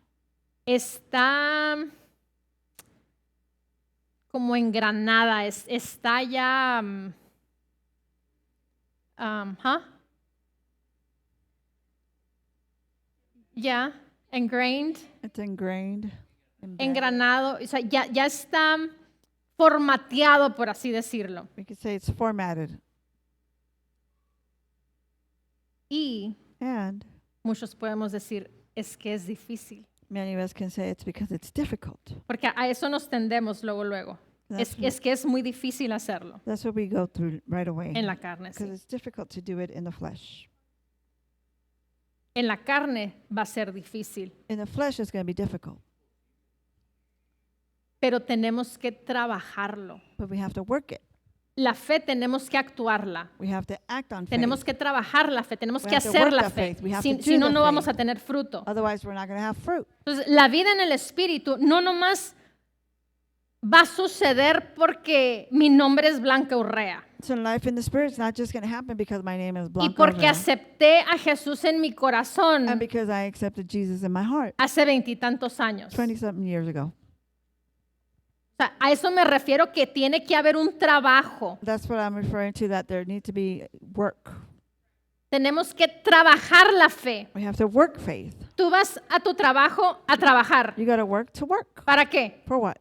está como engranada, está ya, ya, ingrained, it's ingrained. Embedded. engranado, o sea, ya está formateado, por así decirlo. We could say it's formatted. Y And muchos podemos decir, es que es difícil, many of us can say it's because it's difficult. porque a eso nos tendemos luego. Es que es muy difícil hacerlo That's what we go through right away. en la carne. Because Sí. it's difficult to do it in the flesh. En la carne va a ser difícil, In the flesh, it's going to be difficult. pero tenemos que trabajarlo. But we have to work it. La fe tenemos que actuarla. We have to act on Tenemos faith. que trabajar la fe, tenemos We que have to hacer work la the fe. faith. We have Si, to si do no, the no vamos a faith. tener fruto. Otherwise, we're not going to have fruit. Entonces, la vida en el Espíritu no nomás va a suceder porque mi nombre es Blanca Urrea So life in the spirit is not just going to happen because my name is y Blanca porque Rivera, acepté a Jesús en mi corazón and because I accepted Jesus in my heart hace 20 y tantos años. 20-something years ago. O sea, a eso me refiero, que tiene que haber un trabajo. That's what I'm referring to, that there needs to be work. Tenemos que trabajar la fe. We have to work faith. Tú vas a tu trabajo a trabajar. You got to work to work. ¿Para qué? For what?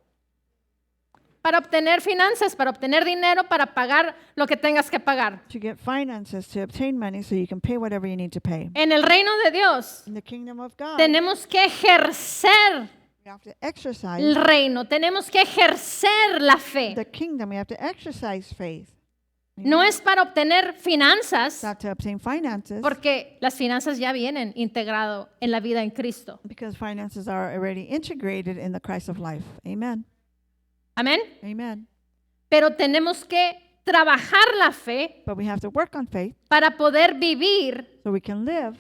Para obtener finanzas, para obtener dinero, para pagar lo que tengas que pagar. To get finances, to obtain money so you can pay whatever you need to pay. En el reino de Dios In the kingdom of God, tenemos que ejercer we have to exercise el reino, tenemos que ejercer la fe. the kingdom. We have to exercise faith. No es para obtener finanzas, Not to obtain finances, porque las finanzas ya vienen integrado en la vida en Cristo. because finances are already integrated in the Christ of life. Amen. Amén. Amen. Pero tenemos que trabajar la fe But we have to work on faith para poder vivir so we can live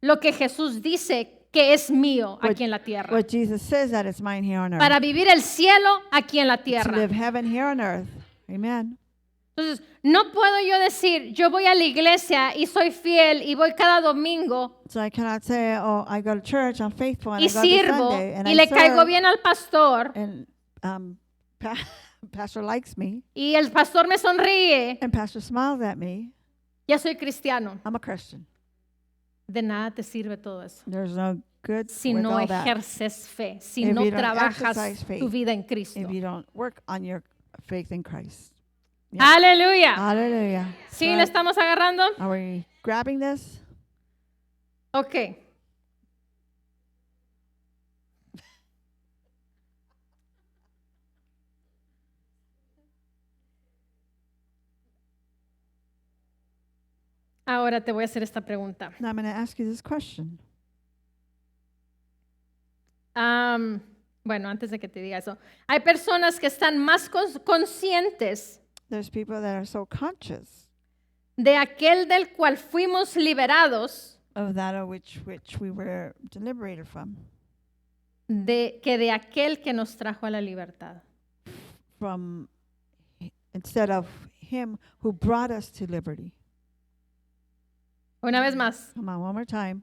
lo que Jesús dice que es mío What- aquí en la tierra. what Jesus says that it's mine here on earth. Para vivir el cielo aquí en la To tierra. live heaven here on earth. Amen. Entonces, no puedo yo decir, yo voy a la iglesia y soy fiel y voy cada domingo So I cannot say, oh, I go to church, I'm faithful, and y I go to sirvo Sunday, and y I le caigo serve, bien al pastor and pastor likes me, y el pastor me sonríe. and pastor smiles at me. Ya soy cristiano. I'm a Christian. De nada te sirve todo eso There's no good si with no all that ejerces fe, si If no you don't trabajas exercise faith, tu vida en Cristo. if you don't work on your faith in Christ. Aleluya. Hallelujah. ¿Sí So le estamos agarrando? are we grabbing this? Ok. Ahora te voy a hacer esta pregunta. Now I'm going to ask you this question. Bueno, antes de que te diga eso, hay personas que están más conscientes There's people that are so conscious de aquel del cual fuimos liberados of that of which we were liberated from que de aquel que nos trajo a la libertad. instead of him who brought us to liberty. Una vez más, Come on, one more time.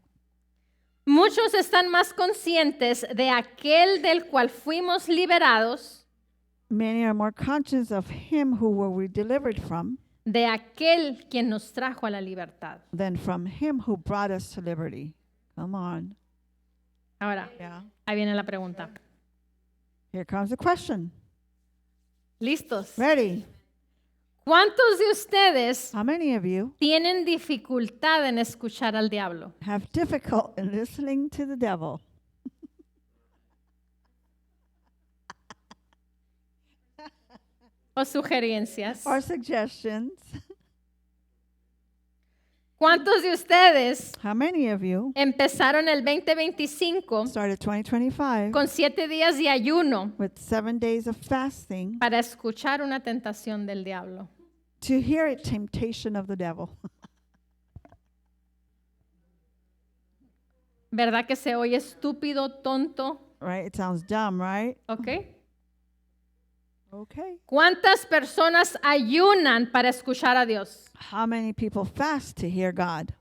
muchos están más conscientes de aquel del cual fuimos liberados, Many are more conscious of him who were we delivered from de aquel quien nos trajo a la libertad. than from him who brought us to liberty. Come on. Ahora, Yeah. ahí viene la pregunta. Here comes the question. ¿Listos? Ready? ¿Cuántos de ustedes How many of you tienen dificultad en escuchar al diablo? have difficult in listening to the devil? o sugerencias. or suggestions. ¿Cuántos de ustedes How many of you empezaron el 2025 started 2025 con 7 días de ayuno with 7 days of fasting para escuchar una tentación del diablo? to hear a temptation of the devil? ¿Verdad que se oye estúpido, tonto? Right? It sounds dumb, right? ¿Ok? Okay. ¿Cuántas personas ayunan para escuchar a Dios? How many people fast to hear God?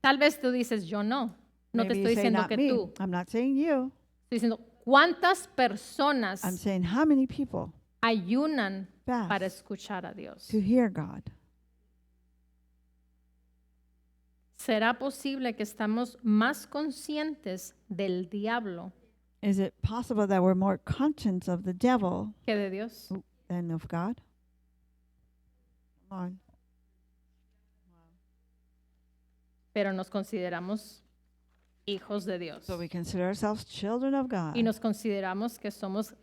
Tal vez tú dices, yo no. No te Maybe you estoy say, diciendo not que me. tú. I'm not saying you. Estoy diciendo, ¿cuántas personas I'm saying how many people ayunan para fast escuchar a Dios? to hear God? ¿Será posible que estamos más conscientes del diablo Is it possible that we're more conscious of the devil que de Dios? than of God? Come on. Pero nos consideramos hijos de Dios. So we consider ourselves children of God. Y nos consideramos que somos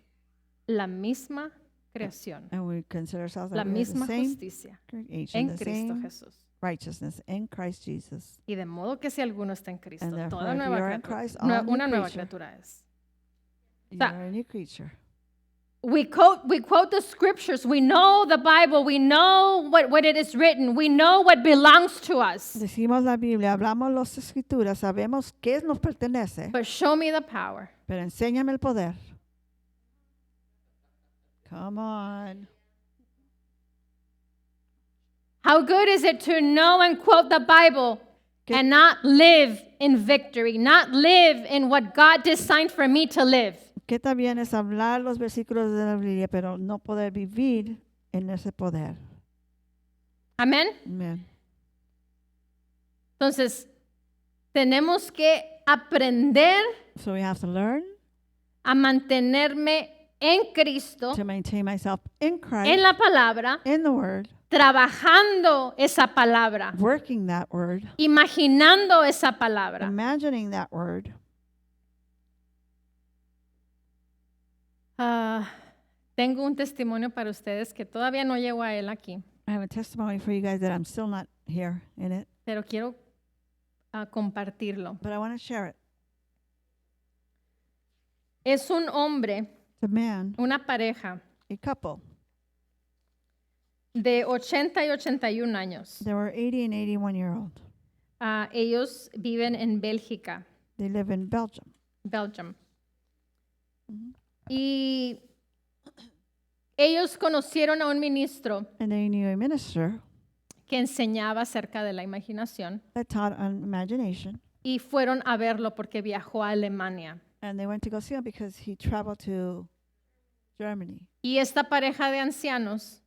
la misma creación, And we consider ourselves la that we have the misma same justicia creation, en the Cristo same Jesús. righteousness in Christ Jesus. Y de modo que si alguno está en Cristo, And therefore, toda if nueva you're in criatura, Christ, all new una nueva creature. criatura es. You're a new creature. We quote the scriptures. We know the Bible. We know what it is written. We know what belongs to us. Decimos la Biblia, hablamos las escrituras, sabemos qué nos pertenece, But show me the power. pero enséñame el poder. Come on. How good is it to know and quote the Bible and not live in victory, not live in what God designed for me to live? Qué también es hablar los versículos de la Biblia, pero no poder vivir en ese poder. Amén. Amen. Entonces, tenemos que aprender So we have to learn a mantenerme en Cristo, to maintain myself in Christ, en la palabra, in the Word, trabajando esa palabra, working that Word, imaginando esa palabra. imagining that Word. Tengo un testimonio para ustedes que todavía no llego a él aquí, I have a testimony for you guys that I'm still not here in it, pero quiero compartirlo. but I want to share it. Es un hombre, It's a man, una pareja a couple. de 80 y 81 años. They were 80 and 81-year-old. Ellos viven en Bélgica, They live in Belgium. Belgium. Y ellos conocieron a un ministro And they knew a minister que enseñaba acerca de la imaginación that taught on imagination. y fueron a verlo porque viajó a Alemania. And they went to go see him because he traveled to Germany. Y esta pareja de ancianos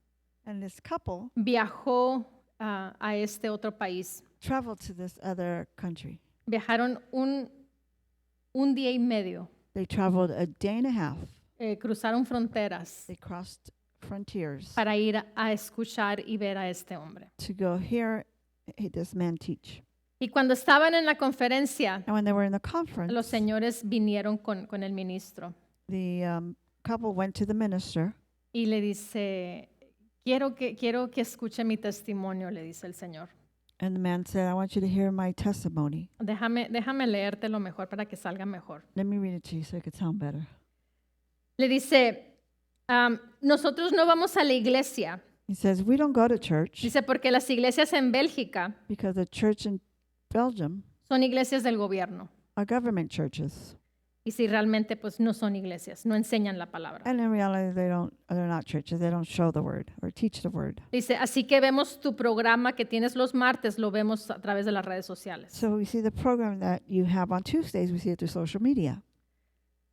And this couple viajó a este otro país. traveled to this other country. Viajaron un día y medio. They traveled a day and a half. Cruzaron fronteras They crossed frontiers para ir a escuchar y ver a este hombre. to go hear this man teach. Y cuando estaban en la conferencia, And when they were in the conference, los señores vinieron con el ministro the couple went to the minister y le dice, quiero que escuche mi testimonio, le dice el Señor. and the man said, I want you to hear my testimony. Déjame leértelo mejor para que salga mejor. Let me read it to you so it could sound better. Le dice, nosotros no vamos a la iglesia. He says, we don't go to church Dice, porque las iglesias en Bélgica because the church in Belgium son iglesias del gobierno. are government churches. Y si realmente pues no son iglesias, no enseñan la palabra. And in reality, they're not churches. They don't show the word or teach the word. Dice, así que vemos tu programa que tienes los martes, lo vemos a través de las redes sociales. So we see the program that you have on Tuesdays, we see it through social media.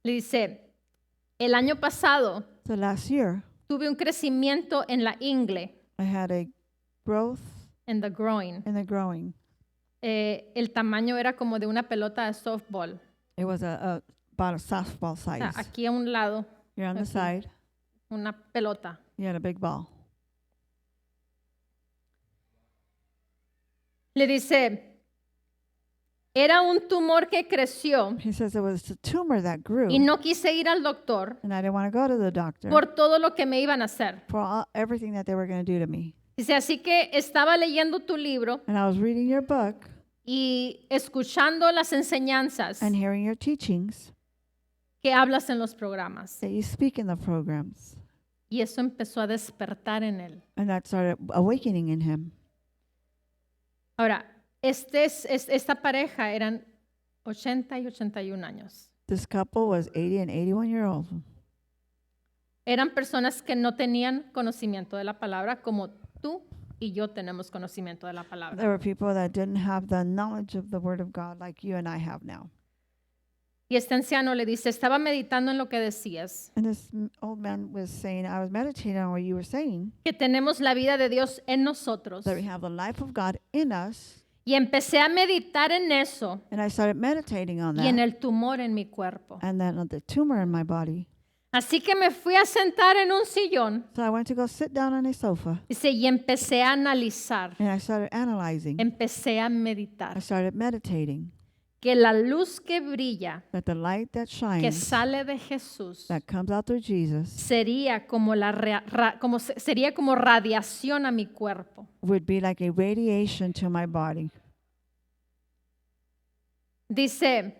Le dice, el año pasado So last year, tuve un crecimiento en la ingle, I had a growth en the groin. in the growing. El tamaño era como de una pelota de softball. It was about a softball O sea, size. aquí a un lado, You're on the aquí. side, una pelota. you had a big ball. Le dice, Era un tumor que creció He says it was a tumor that grew, y no quise ir al doctor and I didn't want to go to the doctor por todo lo que me iban a hacer. for everything that they were going to do to me. Dice, así que estaba leyendo tu libro And I was reading your book y escuchando las enseñanzas and hearing your teachings que hablas en los programas. that you speak in the programs. Y eso empezó a despertar en él. And that started awakening in him. Ahora, esta pareja eran 80 y 81 años. This couple was 80 and 81 years old. Eran personas que no tenían conocimiento de la palabra como tú y yo tenemos conocimiento de la palabra. There were people that didn't have the knowledge of the Word of God like you and I have now. Y este anciano le dice, estaba meditando en lo que decías, And this old man was saying, I was meditating on what you were saying, que tenemos la vida de Dios en nosotros. that we have the life of God in us. Y empecé a meditar en eso And I started meditating on y en that. el tumor en mi cuerpo. And then on the tumor in my body. Así que me fui a sentar en un sillón, So I went to go sit down on a sofa. dice, y empecé a analizar, And I started analyzing. empecé a I meditar started meditating que la luz que brilla, that the light that que shines, sale de Jesús, that comes out through Jesus, sería como sería como radiación a mi cuerpo. would be like a radiation to my body. Dice,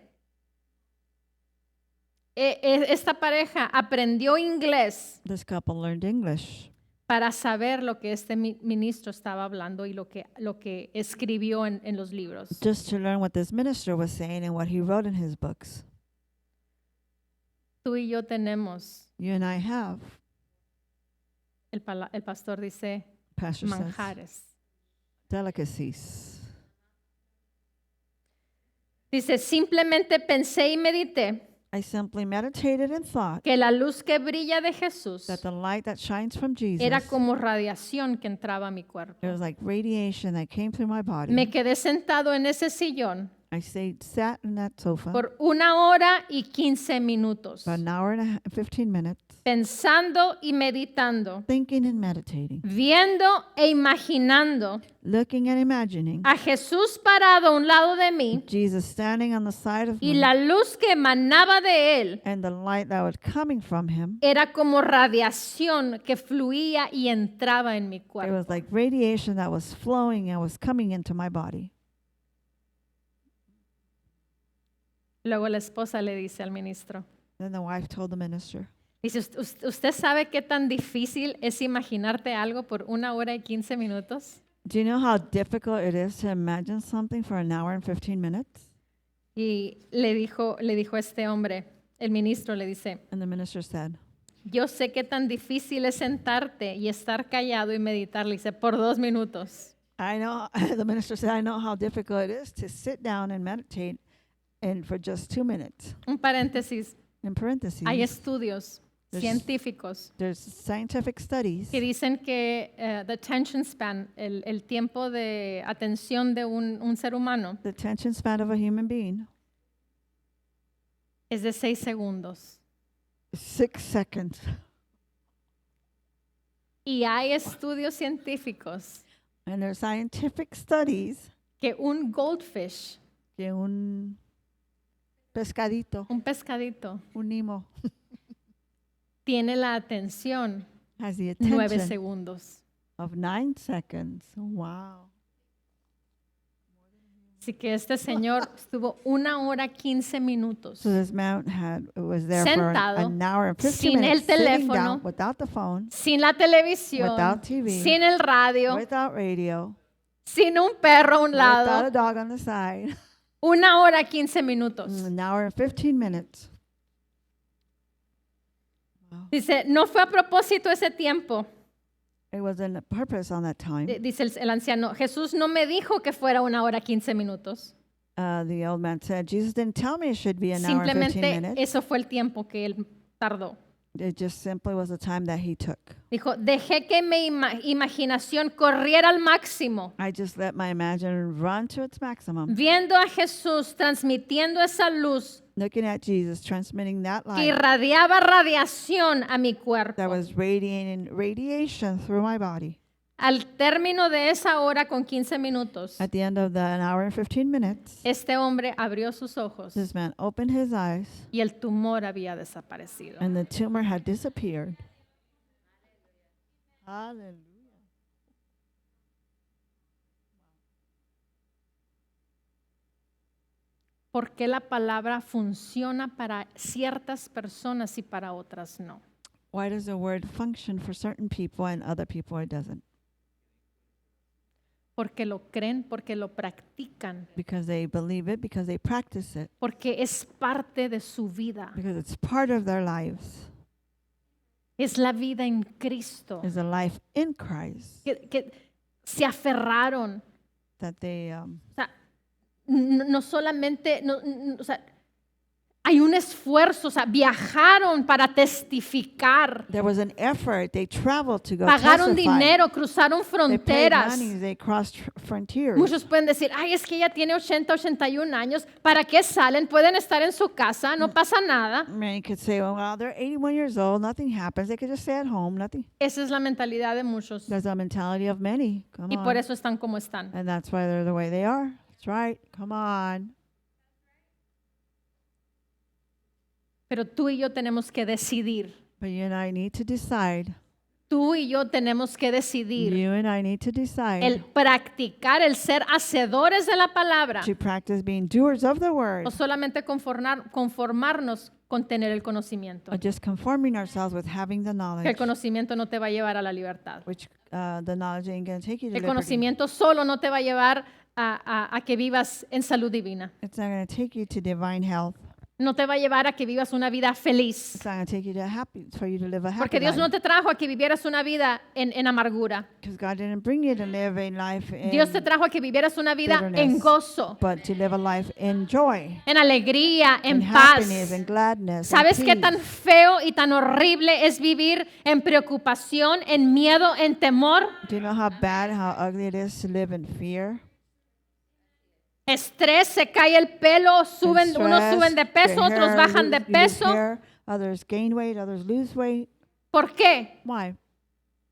esta pareja aprendió inglés This couple learned English para saber lo que este ministro estaba hablando y lo que escribió en los libros. just to learn what this minister was saying and what he wrote in his books. Tú y yo tenemos, You and I have, el pastor dice, Pastor says, manjares. delicacies. Dice, simplemente pensé y medité I simply meditated and thought que la luz que brilla de Jesús that the light that shines from Jesus, era como radiación que entraba a mi cuerpo. it was like radiation that came through my body. Me quedé sentado en ese sillón I sat in that sofa por 1 hora y 15 minutos, for an hour and 15 minutes, pensando y meditando, thinking and meditating, viendo e imaginando looking and imagining a Jesús parado a un lado de mí Jesus standing on the side of y me, la luz que emanaba de él and the light that was coming from him. era como radiación que fluía y entraba en mi It cuerpo. was like radiation that was flowing and was coming into my body. Luego la esposa le dice al ministro, Then the wife told the minister, dice, ¿usted sabe qué tan difícil es imaginarte algo por 1 hora y 15 minutos? do you know how difficult it is to imagine something for an hour and 15 minutes? Y le dijo este hombre, el ministro le dice, And the minister said, yo sé qué tan difícil es sentarte y estar callado y meditar, le dice, por 2 minutos. I know, the minister said, I know how difficult it is to sit down and meditate and for just 2 minutes. Un paréntesis, In parentheses, hay estudios There's- científicos there's scientific studies que dicen que the attention span, el tiempo de atención de un ser humano the attention span of a human being, es de 6 segundos. 6 seconds. Y hay estudios científicos And there's scientific studies que un goldfish, que un pescadito, un pescadito, un Nemo, tiene la atención has the 9 attention segundos. of 9 seconds. Wow. Así que este señor estuvo 1 hora y 15 minutos So this man was there for Sentado, an hour and 15 sin minutes, el sitting teléfono, down without the phone, sin la televisión, without TV, sin el radio, without radio, sin un perro a un without lado. a dog on the side. 1 hora y 15 minutos. An hour and 15 minutes. Wow. Dice, no fue a propósito ese tiempo. It was in purpose on that time. Dice el anciano, Jesús no me dijo que fuera 1 hora y 15 minutos. The old man said, Jesus didn't tell me it should be an hour and 15 Simplemente minutes. eso fue el tiempo que él tardó. It just simply was the time that he took. Dijo, dejé que mi imaginación corriera al máximo, I just let my imagination run to its maximum, viendo a Jesús transmitiendo esa luz looking at Jesus transmitting that que light irradiaba radiación a mi that cuerpo. was radiating radiation through my body. Al término de esa hora con 15 minutos, At the end of an hour and 15 minutes, este hombre abrió sus ojos this man opened his eyes y el tumor había desaparecido. and the tumor had disappeared. Hallelujah. ¿Por qué la palabra funciona para ciertas personas y para otras no? Why does the word function for certain people and other people it doesn't? Porque lo creen, porque lo practican, Because they believe it, because they practice it, porque es parte de su vida. because it's part of their lives. Es la vida en Cristo. It's a life in Christ Que se aferraron. that they O sea, no solamente, o sea, hay un esfuerzo, o sea, viajaron para testificar, there was an effort. They traveled to go pagaron testify. dinero, cruzaron They paid fronteras. money. They crossed frontiers. Muchos pueden decir, ay, es que ella tiene 80, 81 años, ¿para qué salen? Pueden estar en su casa, no pasa nada. Many could say, oh, well, they're 81 years old. Nothing happens. They could just stay at home. Nothing. Esa es la mentalidad de muchos There's a mentality of many. Come y on. por eso están como están. And that's why they're the way they are. That's right. Come on. Pero tú y yo tenemos que decidir. But you and I need to decide. Tú y yo tenemos que decidir You and I need to decide el practicar, el ser hacedores de la palabra to practice being doers of the word o solamente conformarnos con tener el conocimiento. or just conforming ourselves with having the Que el knowledge, conocimiento no te va a llevar a la libertad. which the knowledge ain't going to take you to El liberty. conocimiento solo no te va a llevar a que vivas en salud divina. It's not going to take you to divine health. No te va a llevar a que vivas una vida feliz. It's not going to take you to happy, for you to live a happy Porque Dios no life. te trajo a que vivieras una vida en amargura. Because God didn't bring you to live a life in, Dios te trajo a que vivieras una vida en bitterness. gozo, but to live a life in joy, en alegría, en in paz. happiness, and gladness. ¿Sabes and qué peace. tan feo y tan horrible es vivir en preocupación, en miedo, en temor? Do you know how bad, how ugly it is to live in fear? Estrés, se cae el pelo, And unos stress, suben de peso, your otros hair, bajan de you lose peso. hair, others gain weight, others lose weight. ¿Por qué? Why?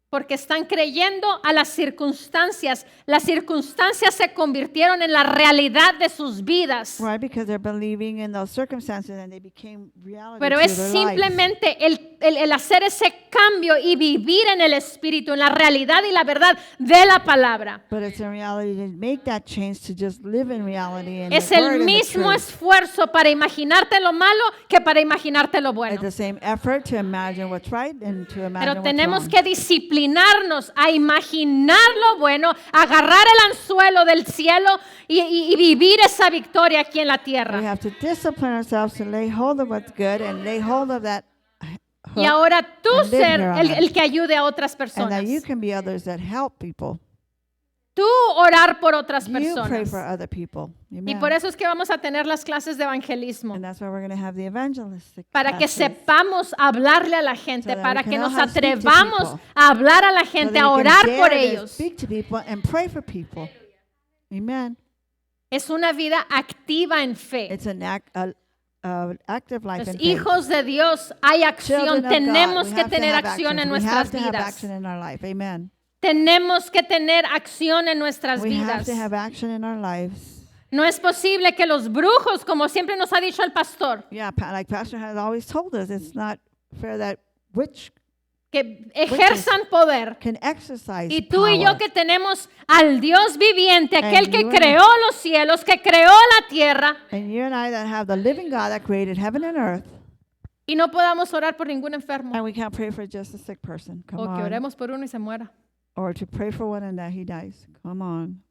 Porque están creyendo a las circunstancias. Las circunstancias se convirtieron en la realidad de sus vidas. Why? Because they're believing in those circumstances and they became reality Pero to es their lives. simplemente el hacer ese cambio y vivir en el Espíritu, en la realidad y la verdad de la palabra. But it's in reality to make that change, to just live in reality and Es the word el and the mismo truth. esfuerzo para imaginarte lo malo que para imaginarte lo bueno. It's the same effort to imagine what's right and to imagine Pero what's tenemos wrong. que disciplinarnos a imaginar lo bueno, agarrar el anzuelo del cielo y vivir esa victoria aquí en la We tierra. have to discipline ourselves to lay hold of what's good and lay hold of that Y hook, ahora tú and live ser here on el earth. que ayude a otras and personas. that you can be others that help people. Tú orar por otras You pray personas. for other people. Y Amen. por eso es que vamos a tener las clases de evangelismo. And that's why we're going to have the evangelistic Para que classes, sepamos hablarle a la gente, So that para we que can nos know how to speak to atrevamos people. a hablar a la so gente, that a we can orar dare por to ellos. speak to people and pray for people. Amen. Es una vida activa en fe. It's an active life Los in faith. hijos de Dios, hay acción. Children of God, Tenemos we que have to tener have acción action. en We have nuestras to have vidas. action in our life. Amen. Tenemos que tener acción en nuestras We have vidas. to have action in our lives. No es posible que los brujos, como siempre nos ha dicho el pastor, Yeah, like Pastor has always told us, it's not fair that witch que ejerzan poder. can exercise Y tú y yo power. que tenemos al Dios viviente, aquel And que you and creó los cielos, que creó la tierra, And you and I that have the living God that created heaven and earth, y no podamos orar por ningún enfermo. and we can't pray for just a sick person. Come O que on. oremos por uno y se muera. Or to pray for one and that he dies. Come on.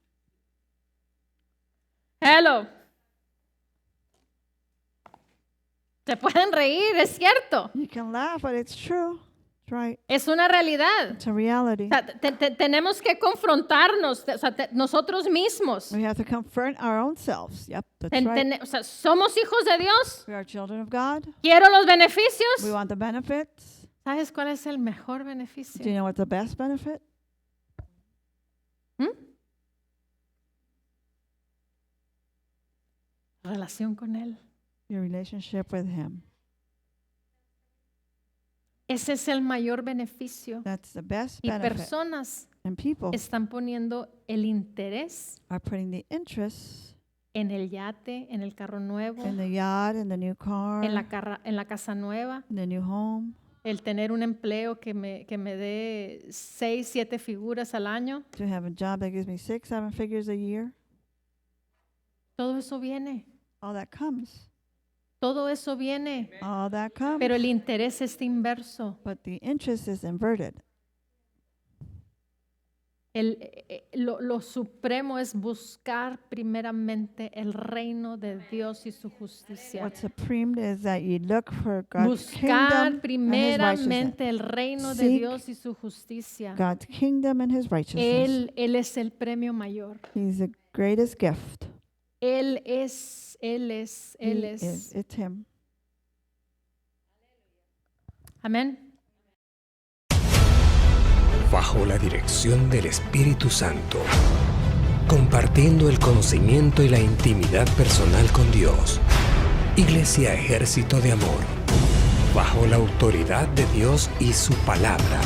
Hello. Se pueden reír, es cierto. You can laugh, but it's true. That's right. Es una realidad. It's a reality. O sea, tenemos que confrontarnos, o sea, nosotros mismos. We have to confront our own selves. Yep, that's right. O sea, somos hijos de Dios. We are children of God. Quiero los We beneficios. want the benefits. ¿Sabes cuál es el mejor Do you beneficio? know what's the best benefit? Relación con Él. Your relationship with him. Ese es el mayor beneficio. That's the best Y benefit. personas And people están poniendo el interés are putting the interest en el yate, en el carro nuevo, in the yacht, in the new car, en la casa nueva, in the new home, el tener un empleo que me dé 6, 7 figuras al año. to have a job that gives me 6, 7 figures a year. Todo eso viene. All that comes. Todo eso viene. All that comes. Pero el interés es inverso. But the interest is inverted. Lo supremo es buscar primeramente el reino de Dios y su justicia. What's supreme is that you look for God's kingdom Buscar and His righteousness. primeramente el reino de Seek Dios y su justicia. God's kingdom and His righteousness. Él es el premio mayor. He's the greatest gift. Él es. It's Him. Amén. Bajo la dirección del Espíritu Santo, compartiendo el conocimiento y la intimidad personal con Dios. Iglesia Ejército de Amor, bajo la autoridad de Dios y su palabra.